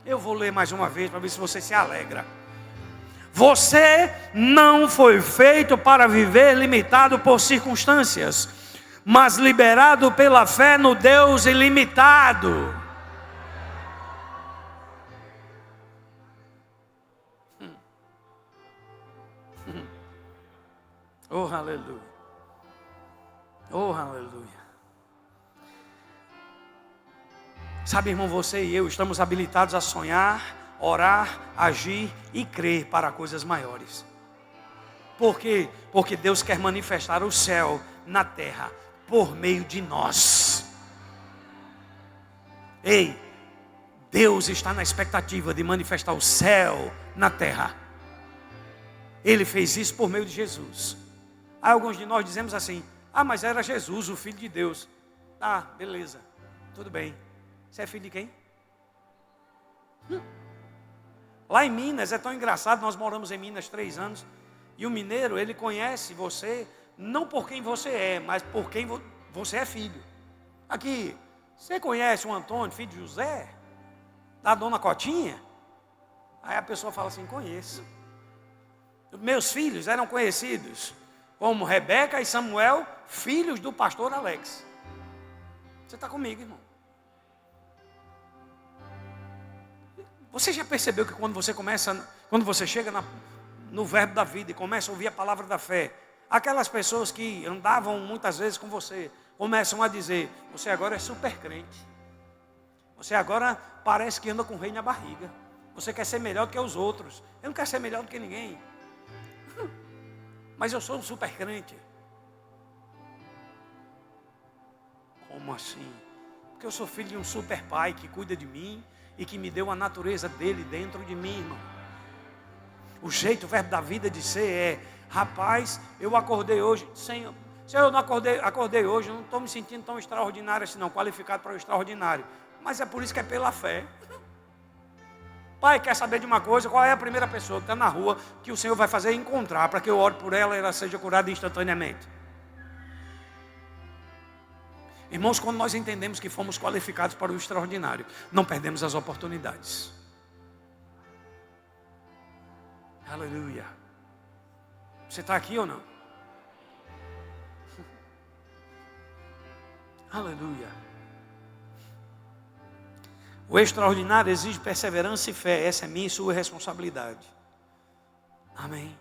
Eu vou ler mais uma vez para ver se você se alegra. Você não foi feito para viver limitado por circunstâncias, mas liberado pela fé no Deus ilimitado. Oh, aleluia. Oh, aleluia. Sabe, irmão, você e eu estamos habilitados a sonhar, orar, agir e crer para coisas maiores. Por quê? Porque Deus quer manifestar o céu na terra por meio de nós. Ei, Deus está na expectativa de manifestar o céu na terra. Ele fez isso por meio de Jesus. Aí alguns de nós dizemos assim: ah, mas era Jesus, o Filho de Deus. Ah, beleza, tudo bem. Você é filho de quem? Lá em Minas é tão engraçado, nós moramos em Minas 3 anos. E o mineiro, ele conhece você, não por quem você é, mas por quem você é filho. Aqui, você conhece o Antônio, filho de José? Da dona Cotinha? Aí a pessoa fala assim: conheço. Meus filhos eram conhecidos como Rebeca e Samuel, filhos do pastor Alex. Você está comigo, irmão? Você já percebeu que quando você chega no verbo da vida e começa a ouvir a palavra da fé, aquelas pessoas que andavam muitas vezes com você, começam a dizer: você agora é super crente. Você agora parece que anda com o rei na barriga. Você quer ser melhor do que os outros. Eu não quero ser melhor do que ninguém. Mas eu sou um super crente. Como assim? Porque eu sou filho de um super pai que cuida de mim e que me deu a natureza dele dentro de mim, irmão. O jeito, o verbo da vida de ser é: rapaz, eu acordei hoje, Senhor, se eu não acordei hoje, eu não estou me sentindo tão extraordinário assim não, qualificado para o extraordinário. Mas é por isso que é pela fé. Pai, quer saber de uma coisa? Qual é a primeira pessoa que está na rua que o Senhor vai fazer encontrar, para que eu ore por ela e ela seja curada instantaneamente? Irmãos, quando nós entendemos que fomos qualificados para o extraordinário, não perdemos as oportunidades. Aleluia. Você está aqui ou não? Aleluia. O extraordinário exige perseverança e fé. Essa é minha e sua responsabilidade. Amém.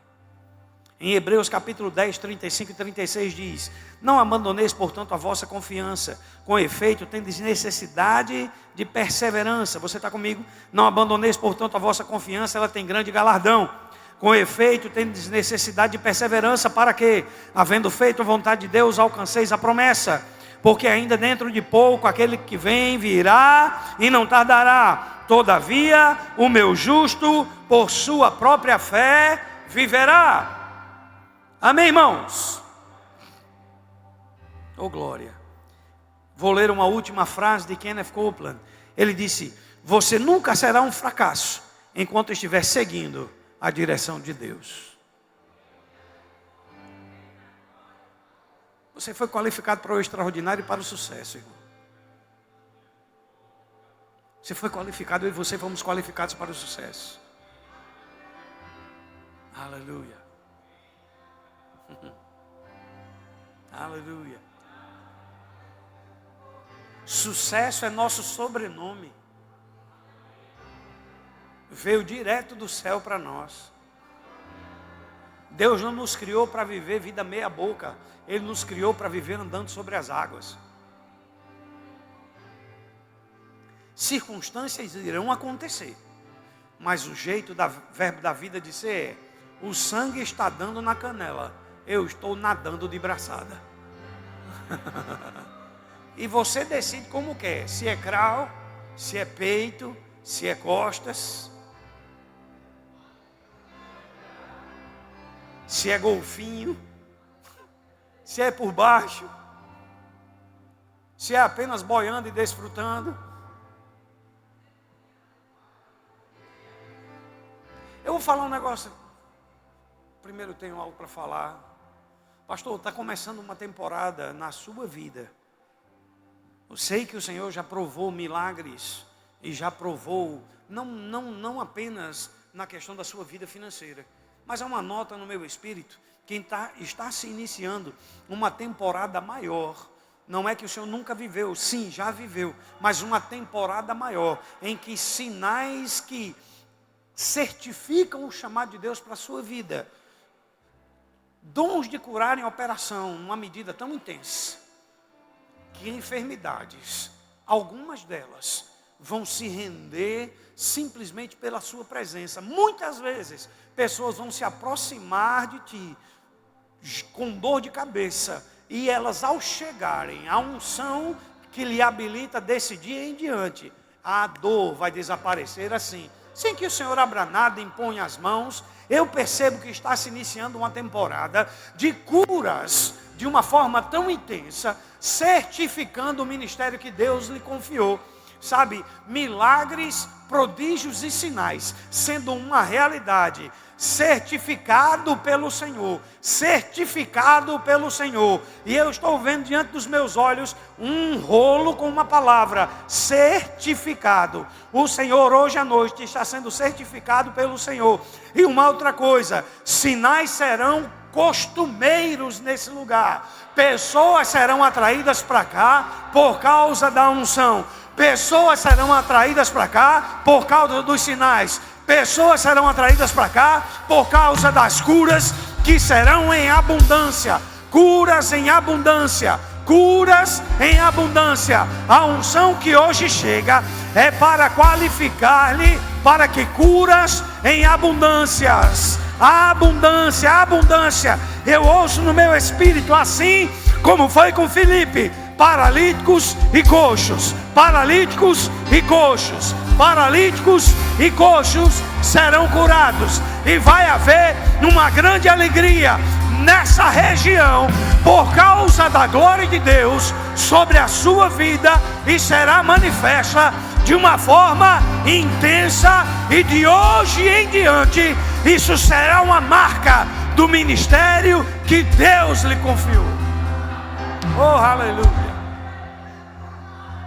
Em Hebreus capítulo 10, 35 e 36 diz: não abandoneis, portanto, a vossa confiança. Com efeito, tendes necessidade de perseverança. Você está comigo? Não abandoneis, portanto, a vossa confiança, ela tem grande galardão. Com efeito, tendes necessidade de perseverança, para que, havendo feito a vontade de Deus, alcanceis a promessa. Porque ainda dentro de pouco, aquele que vem virá e não tardará. Todavia, o meu justo, por sua própria fé, viverá. Amém, irmãos? Oh, glória. Vou ler uma última frase de Kenneth Copeland. Ele disse: você nunca será um fracasso enquanto estiver seguindo a direção de Deus. Você foi qualificado para o extraordinário e para o sucesso, irmão. Você foi qualificado, eu e você fomos qualificados para o sucesso. Aleluia. Aleluia. Sucesso é nosso sobrenome. Veio direto do céu para nós. Deus não nos criou para viver vida meia boca. Ele nos criou para viver andando sobre as águas. Circunstâncias irão acontecer, mas o jeito da verbo da vida de ser é: o sangue está dando na canela, eu estou nadando de braçada. E você decide como quer, se é crawl, se é peito, se é costas, se é golfinho, se é por baixo, se é apenas boiando e desfrutando. Eu vou falar um negócio. Primeiro eu tenho algo para falar. Pastor, está começando uma temporada na sua vida. Eu sei que o Senhor já provou milagres e já provou, não apenas na questão da sua vida financeira, mas há uma nota no meu espírito que está se iniciando uma temporada maior. Não é que o Senhor nunca viveu, sim, já viveu, mas uma temporada maior, em que sinais que certificam o chamado de Deus para a sua vida, dons de curar em operação, numa medida tão intensa, que enfermidades, algumas delas, vão se render simplesmente pela sua presença. Muitas vezes, pessoas vão se aproximar de ti com dor de cabeça, e elas, ao chegarem à unção que lhe habilita desse dia em diante, a dor vai desaparecer assim, sem que o Senhor abra nada, imponha as mãos. Eu percebo que está se iniciando uma temporada de curas de uma forma tão intensa, certificando o ministério que Deus lhe confiou. Sabe, milagres, prodígios e sinais sendo uma realidade, certificado pelo Senhor, certificado pelo Senhor. E eu estou vendo diante dos meus olhos um rolo com uma palavra: certificado. O Senhor hoje à noite está sendo certificado pelo Senhor. E uma outra coisa: sinais serão costumeiros nesse lugar. Pessoas serão atraídas para cá por causa da unção. Pessoas serão atraídas para cá por causa dos sinais. Pessoas serão atraídas para cá por causa das curas, que serão em abundância. Curas em abundância. Curas em abundância. A unção que hoje chega é para qualificar-lhe para que curas em abundâncias. Abundância, abundância. Eu ouço no meu espírito, assim como foi com Filipe: paralíticos e coxos, paralíticos e coxos, paralíticos e coxos serão curados. E vai haver uma grande alegria nessa região, por causa da glória de Deus sobre a sua vida, e será manifesta de uma forma intensa. E de hoje em diante, isso será uma marca do ministério que Deus lhe confiou. Oh, aleluia!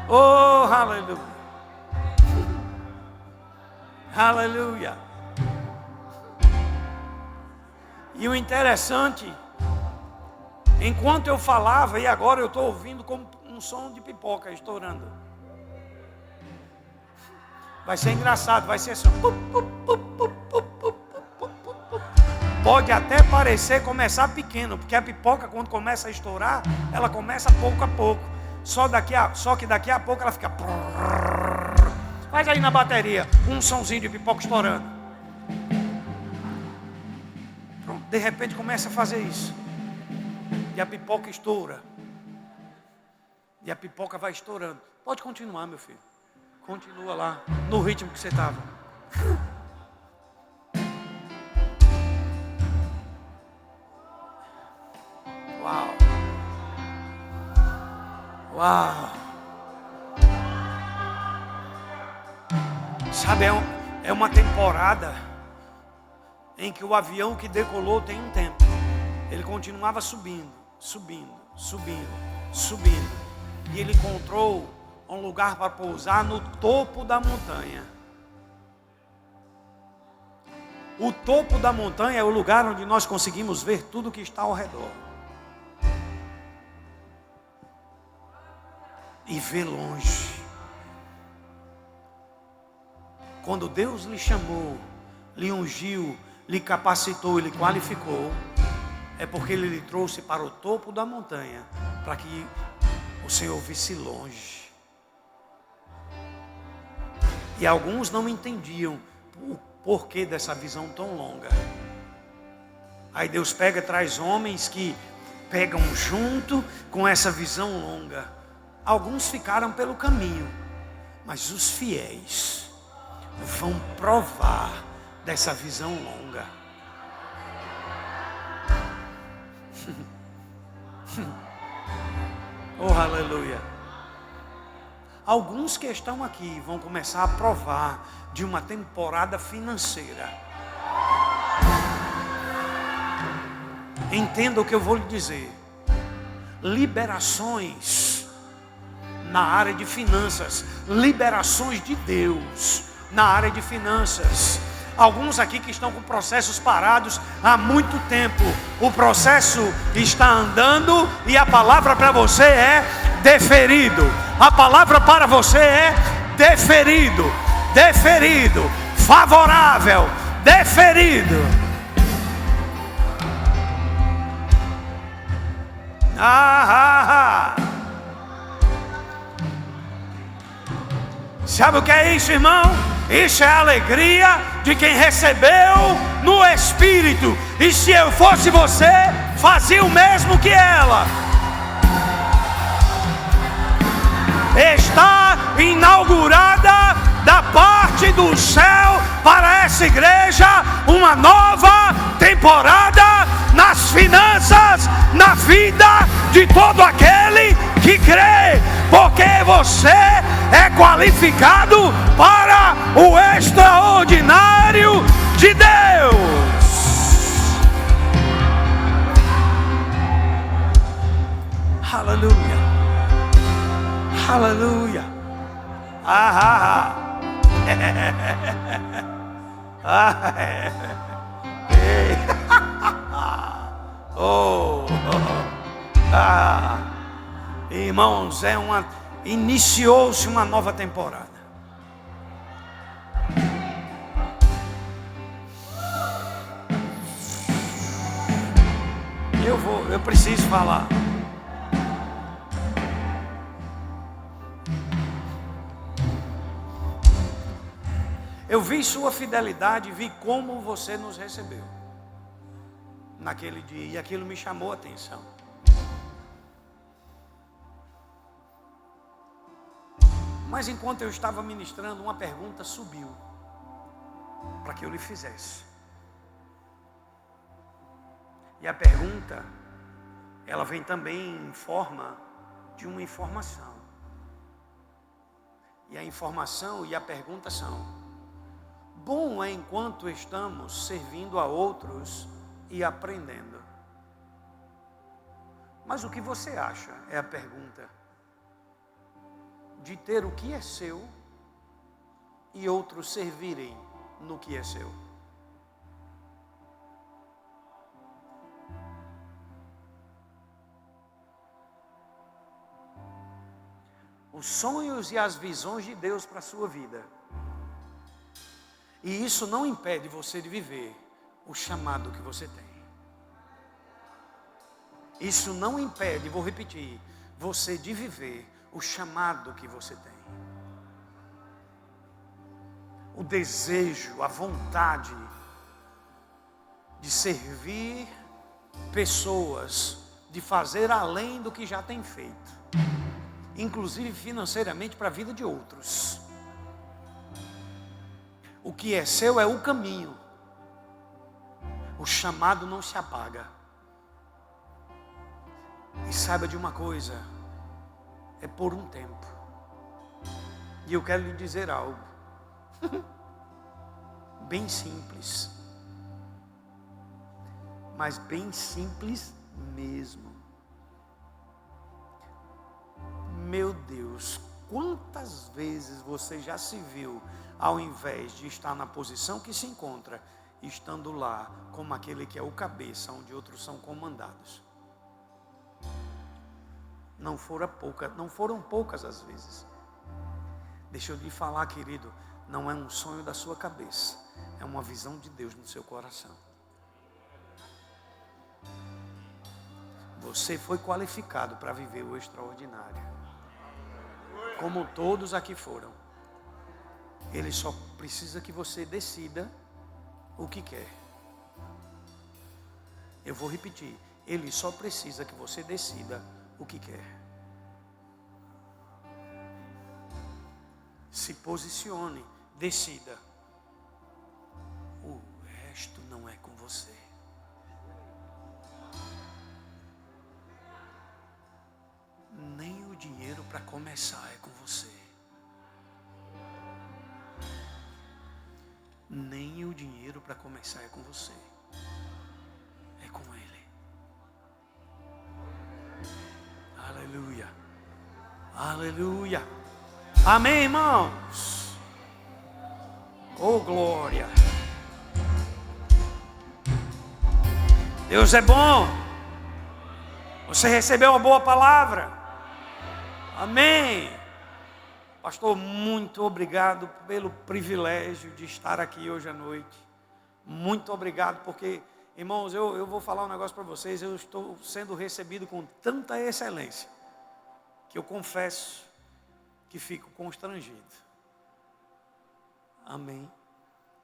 Oh, aleluia! Aleluia! E o interessante, enquanto eu falava, e agora eu estou ouvindo como um som de pipoca estourando. Vai ser engraçado, vai ser assim. Pode até parecer começar pequeno, porque a pipoca, quando começa a estourar, ela começa pouco a pouco. Só que daqui a pouco ela fica. Faz aí na bateria um sonzinho de pipoca estourando. Pronto, de repente começa a fazer isso. E a pipoca estoura. E a pipoca vai estourando. Pode continuar, meu filho. Continua lá, no ritmo que você estava. Uau! Uau! Sabe, é uma temporada em que o avião que decolou tem um tempo. Ele continuava subindo, subindo, subindo, subindo. E ele encontrou um lugar para pousar no topo da montanha. O topo da montanha é o lugar onde nós conseguimos ver tudo que está ao redor. E ver longe. Quando Deus lhe chamou, lhe ungiu, lhe capacitou e lhe qualificou, é porque Ele lhe trouxe para o topo da montanha, para que o Senhor visse longe. E alguns não entendiam o porquê dessa visão tão longa. Aí Deus pega e traz homens que pegam junto com essa visão longa. Alguns ficaram pelo caminho, mas os fiéis vão provar dessa visão longa. Oh, aleluia! Alguns que estão aqui vão começar a provar de uma temporada financeira. Entenda o que eu vou lhe dizer. Liberações na área de finanças. Liberações de Deus na área de finanças. Alguns aqui que estão com processos parados há muito tempo. O processo está andando e a palavra para você é deferido. A palavra para você é deferido. Deferido. Favorável. Deferido. Sabe o que é isso, irmão? Isso é a alegria de quem recebeu no Espírito. E se eu fosse você, fazia o mesmo que ela. Está inaugurada da parte do céu para essa igreja uma nova temporada nas finanças, na vida de todo aquele que crê, porque você é qualificado para o extraordinário de Deus. Aleluia, aleluia. Irmãos, iniciou-se uma nova temporada. Eu preciso falar. Eu vi sua fidelidade, vi como você nos recebeu naquele dia, e aquilo me chamou a atenção. Mas enquanto eu estava ministrando, uma pergunta subiu para que eu lhe fizesse. E a pergunta, ela vem também em forma de uma informação. E a informação e a pergunta são: bom é enquanto estamos servindo a outros e aprendendo. Mas o que você acha, é a pergunta, de ter o que é seu e outros servirem no que é seu? Os sonhos e as visões de Deus para a sua vida. E isso não impede você de viver o chamado que você tem. Isso não impede, vou repetir, você de viver o chamado que você tem. O desejo, a vontade de servir pessoas, de fazer além do que já tem feito, inclusive financeiramente para a vida de outros. O que é seu é o caminho. O chamado não se apaga. E saiba de uma coisa, é por um tempo. E eu quero lhe dizer algo bem simples, mas bem simples mesmo. Meu Deus, quantas vezes você já se viu, ao invés de estar na posição que se encontra, estando lá como aquele que é o cabeça, onde outros são comandados? Não foram poucas as vezes. Deixa eu lhe falar, querido, não é um sonho da sua cabeça, é uma visão de Deus no seu coração. Você foi qualificado para viver o extraordinário, como todos aqui foram. Ele só precisa que você decida o que quer. Eu vou repetir, ele só precisa que você decida o que quer. Se posicione, decida. O resto não é com você. Nem o dinheiro para começar é com você. Nem o dinheiro para começar é com você. É com Ele. Aleluia. Aleluia. Amém, irmãos? Oh, glória. Deus é bom. Você recebeu uma boa palavra. Amém. Pastor, muito obrigado pelo privilégio de estar aqui hoje à noite. Muito obrigado, porque, irmãos, eu vou falar um negócio para vocês. Eu estou sendo recebido com tanta excelência que eu confesso que fico constrangido. Amém.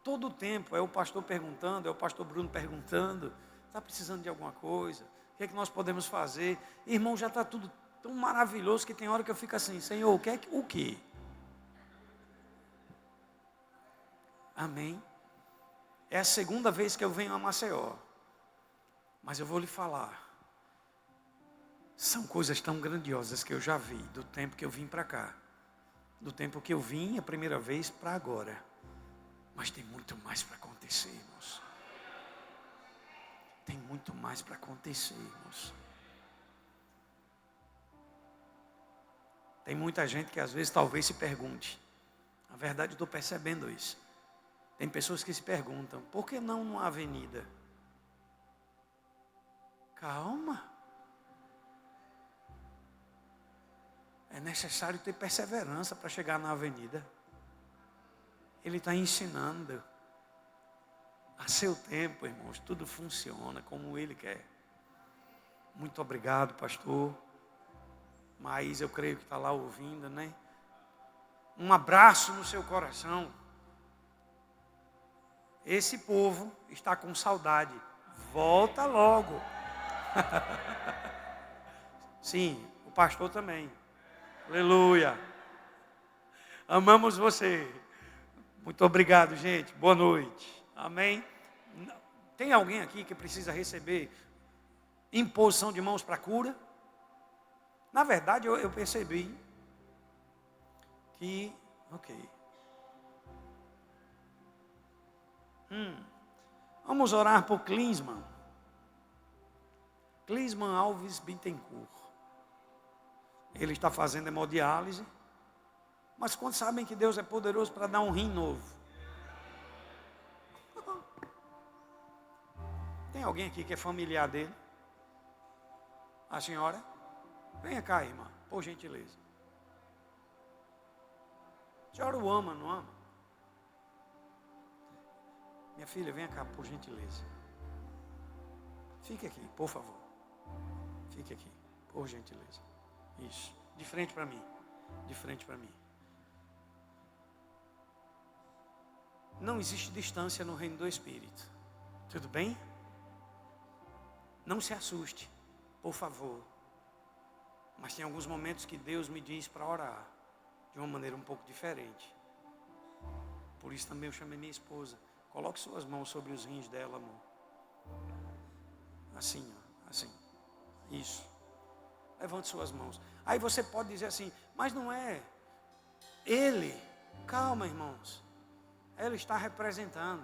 Todo o tempo é o pastor perguntando, é o pastor Bruno perguntando, está precisando de alguma coisa? O que é que nós podemos fazer? Irmão, já está tudo tão maravilhoso que tem hora que eu fico assim, Senhor, o quê? Amém. É a segunda vez que eu venho a Maceió. Mas eu vou lhe falar. São coisas tão grandiosas que eu já vi do tempo que eu vim para cá. Do tempo que eu vim a primeira vez para agora. Mas tem muito mais para acontecer, irmãos. Tem muito mais para acontecer, irmãos. Tem muita gente que às vezes talvez se pergunte. Na verdade eu estou percebendo isso. Tem pessoas que se perguntam, por que não numa avenida? Calma. É necessário ter perseverança para chegar na avenida. Ele está ensinando. A seu tempo, irmãos, tudo funciona como Ele quer. Muito obrigado, pastor. Mas eu creio que está lá ouvindo, né? Um abraço no seu coração. Esse povo está com saudade. Volta logo. Sim, o pastor também. Aleluia. Amamos você. Muito obrigado, gente. Boa noite. Amém. Tem alguém aqui que precisa receber imposição de mãos para cura? Na verdade, eu percebi que... Ok. Vamos orar por Klinsmann. Klinsmann Alves Bittencourt. Ele está fazendo hemodiálise. Mas quantos sabem que Deus é poderoso para dar um rim novo? Tem alguém aqui que é familiar dele? A senhora? Venha cá, irmã, por gentileza. A senhora o ama, não ama? Minha filha, venha cá, por gentileza. Fique aqui, por favor. Fique aqui, por gentileza. Isso, de frente para mim. De frente para mim. Não existe distância no reino do Espírito. Tudo bem? Não se assuste, por favor. Mas tem alguns momentos que Deus me diz para orar de uma maneira um pouco diferente. Por isso também eu chamei minha esposa. Coloque suas mãos sobre os rins dela, amor. Assim, ó, assim. Isso. Levante suas mãos. Aí você pode dizer assim, mas não é ele. Calma, irmãos. Ela está representando.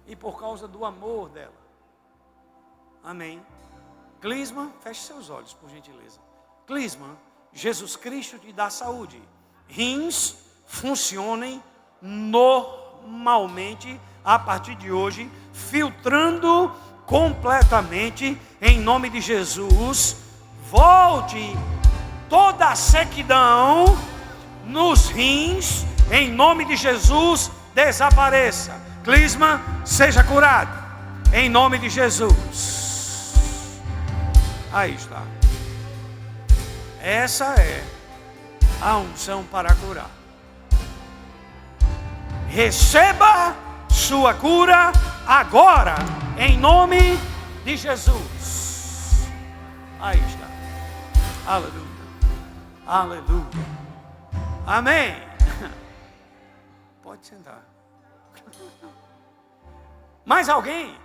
E por causa do amor dela. Amém. Klinsmann, feche seus olhos, por gentileza. Klinsmann, Jesus Cristo te dá saúde. Rins funcionem normalmente a partir de hoje, filtrando completamente em nome de Jesus. Volte toda a sequidão nos rins, em nome de Jesus, desapareça. Klinsmann, seja curado em nome de Jesus. Aí está. Essa é a unção para curar. Receba sua cura agora, em nome de Jesus. Aí está. Aleluia. Aleluia. Amém. Pode sentar. Mais alguém?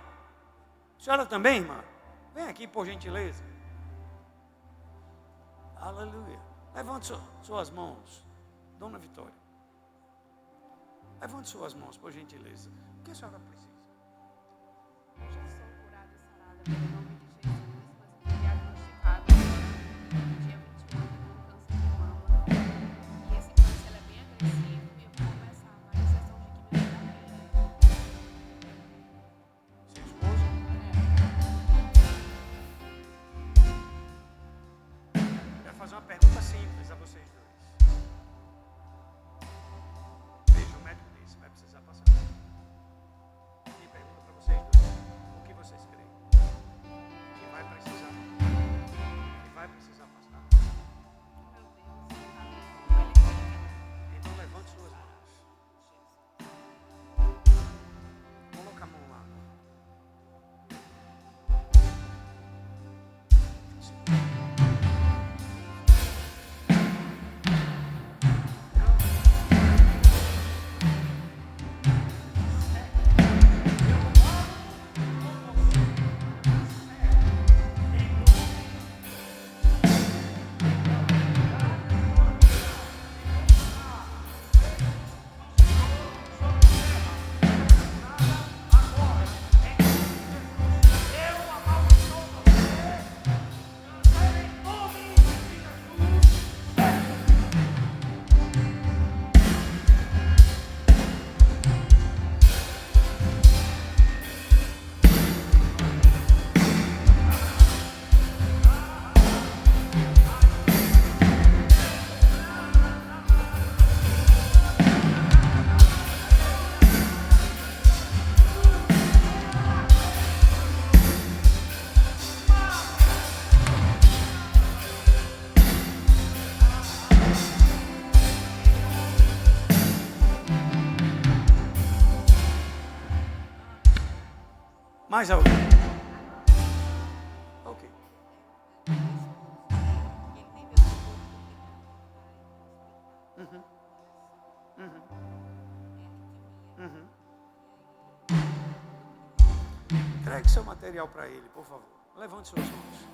A senhora também, irmã? Vem aqui, por gentileza. Aleluia. Levante suas mãos. Dona Vitória. Levante suas mãos, por gentileza. O que a senhora precisa? Eu já sou curada e sarada pelo nome de Jesus, mas eu fui diagnosticada no dia 21 com câncer de mama. E esse câncer é bem agressivo e eu vou começar várias sessões de quimioterapia. Seu esposo? Eu quero fazer uma pergunta simples a vocês dois. Veja, o médico disse, vai precisar passar. E pergunta para vocês dois, o que vocês creem? Mais alguém? Ok. Uhum. Uhum. Uhum. Entregue seu material para ele, por favor. Levante suas mãos.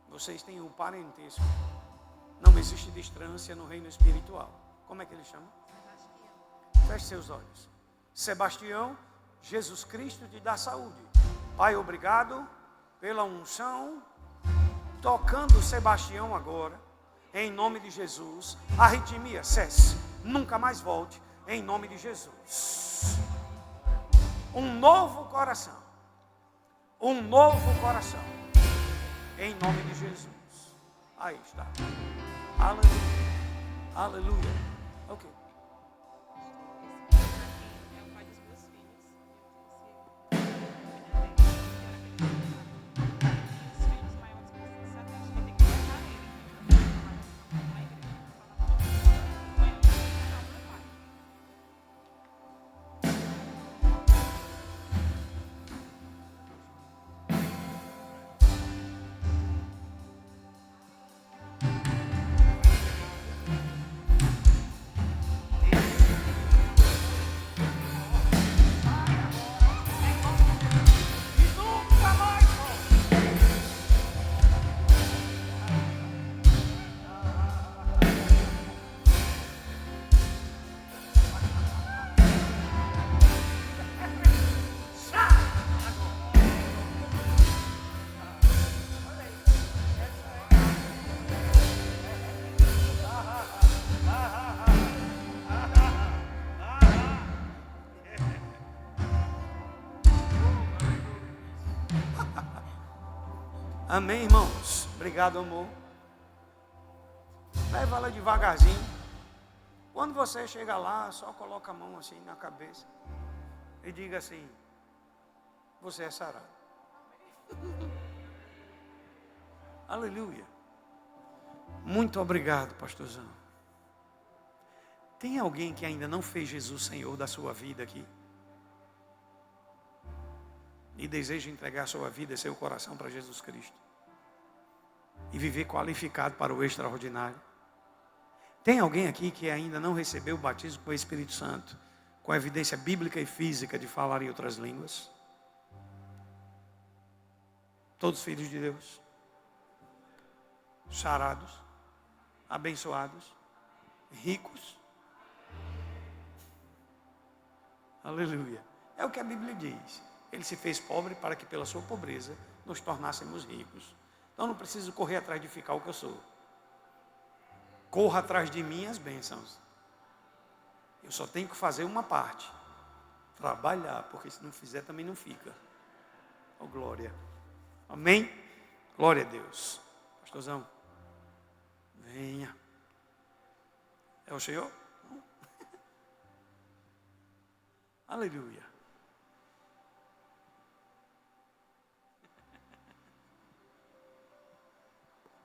Vocês têm um parentesco. Não existe distância no reino espiritual. Como é que ele chama? Feche seus olhos. Sebastião, Jesus Cristo te dá saúde. Pai, obrigado pela unção, tocando Sebastião agora, em nome de Jesus. Arritmia, cesse, nunca mais volte, em nome de Jesus. Um novo coração, em nome de Jesus. Aí está. Aleluia, aleluia. Ok. É o pai dos meus filhos. Os filhos maiores precisam saber. Acho que tem que levar ele. Na igreja. Foi ele que não, meu pai. Amém, irmãos? Obrigado, amor. Leva ela devagarzinho. Quando você chega lá, só coloca a mão assim na cabeça e diga assim: você é sarado. Aleluia. Muito obrigado, pastorzão. Tem alguém que ainda não fez Jesus Senhor da sua vida aqui? E deseja entregar sua vida e seu coração para Jesus Cristo? E viver qualificado para o extraordinário? Tem alguém aqui que ainda não recebeu o batismo com o Espírito Santo, com a evidência bíblica e física de falar em outras línguas? Todos filhos de Deus, sarados, abençoados, ricos. Aleluia. É o que a Bíblia diz. Ele se fez pobre para que pela sua pobreza nos tornássemos ricos. Então não preciso correr atrás de ficar o que eu sou. Corra atrás de mim as bênçãos. Eu só tenho que fazer uma parte. Trabalhar, porque se não fizer também não fica. Oh, glória. Amém? Glória a Deus. Pastorzão, venha. É o Senhor? Aleluia.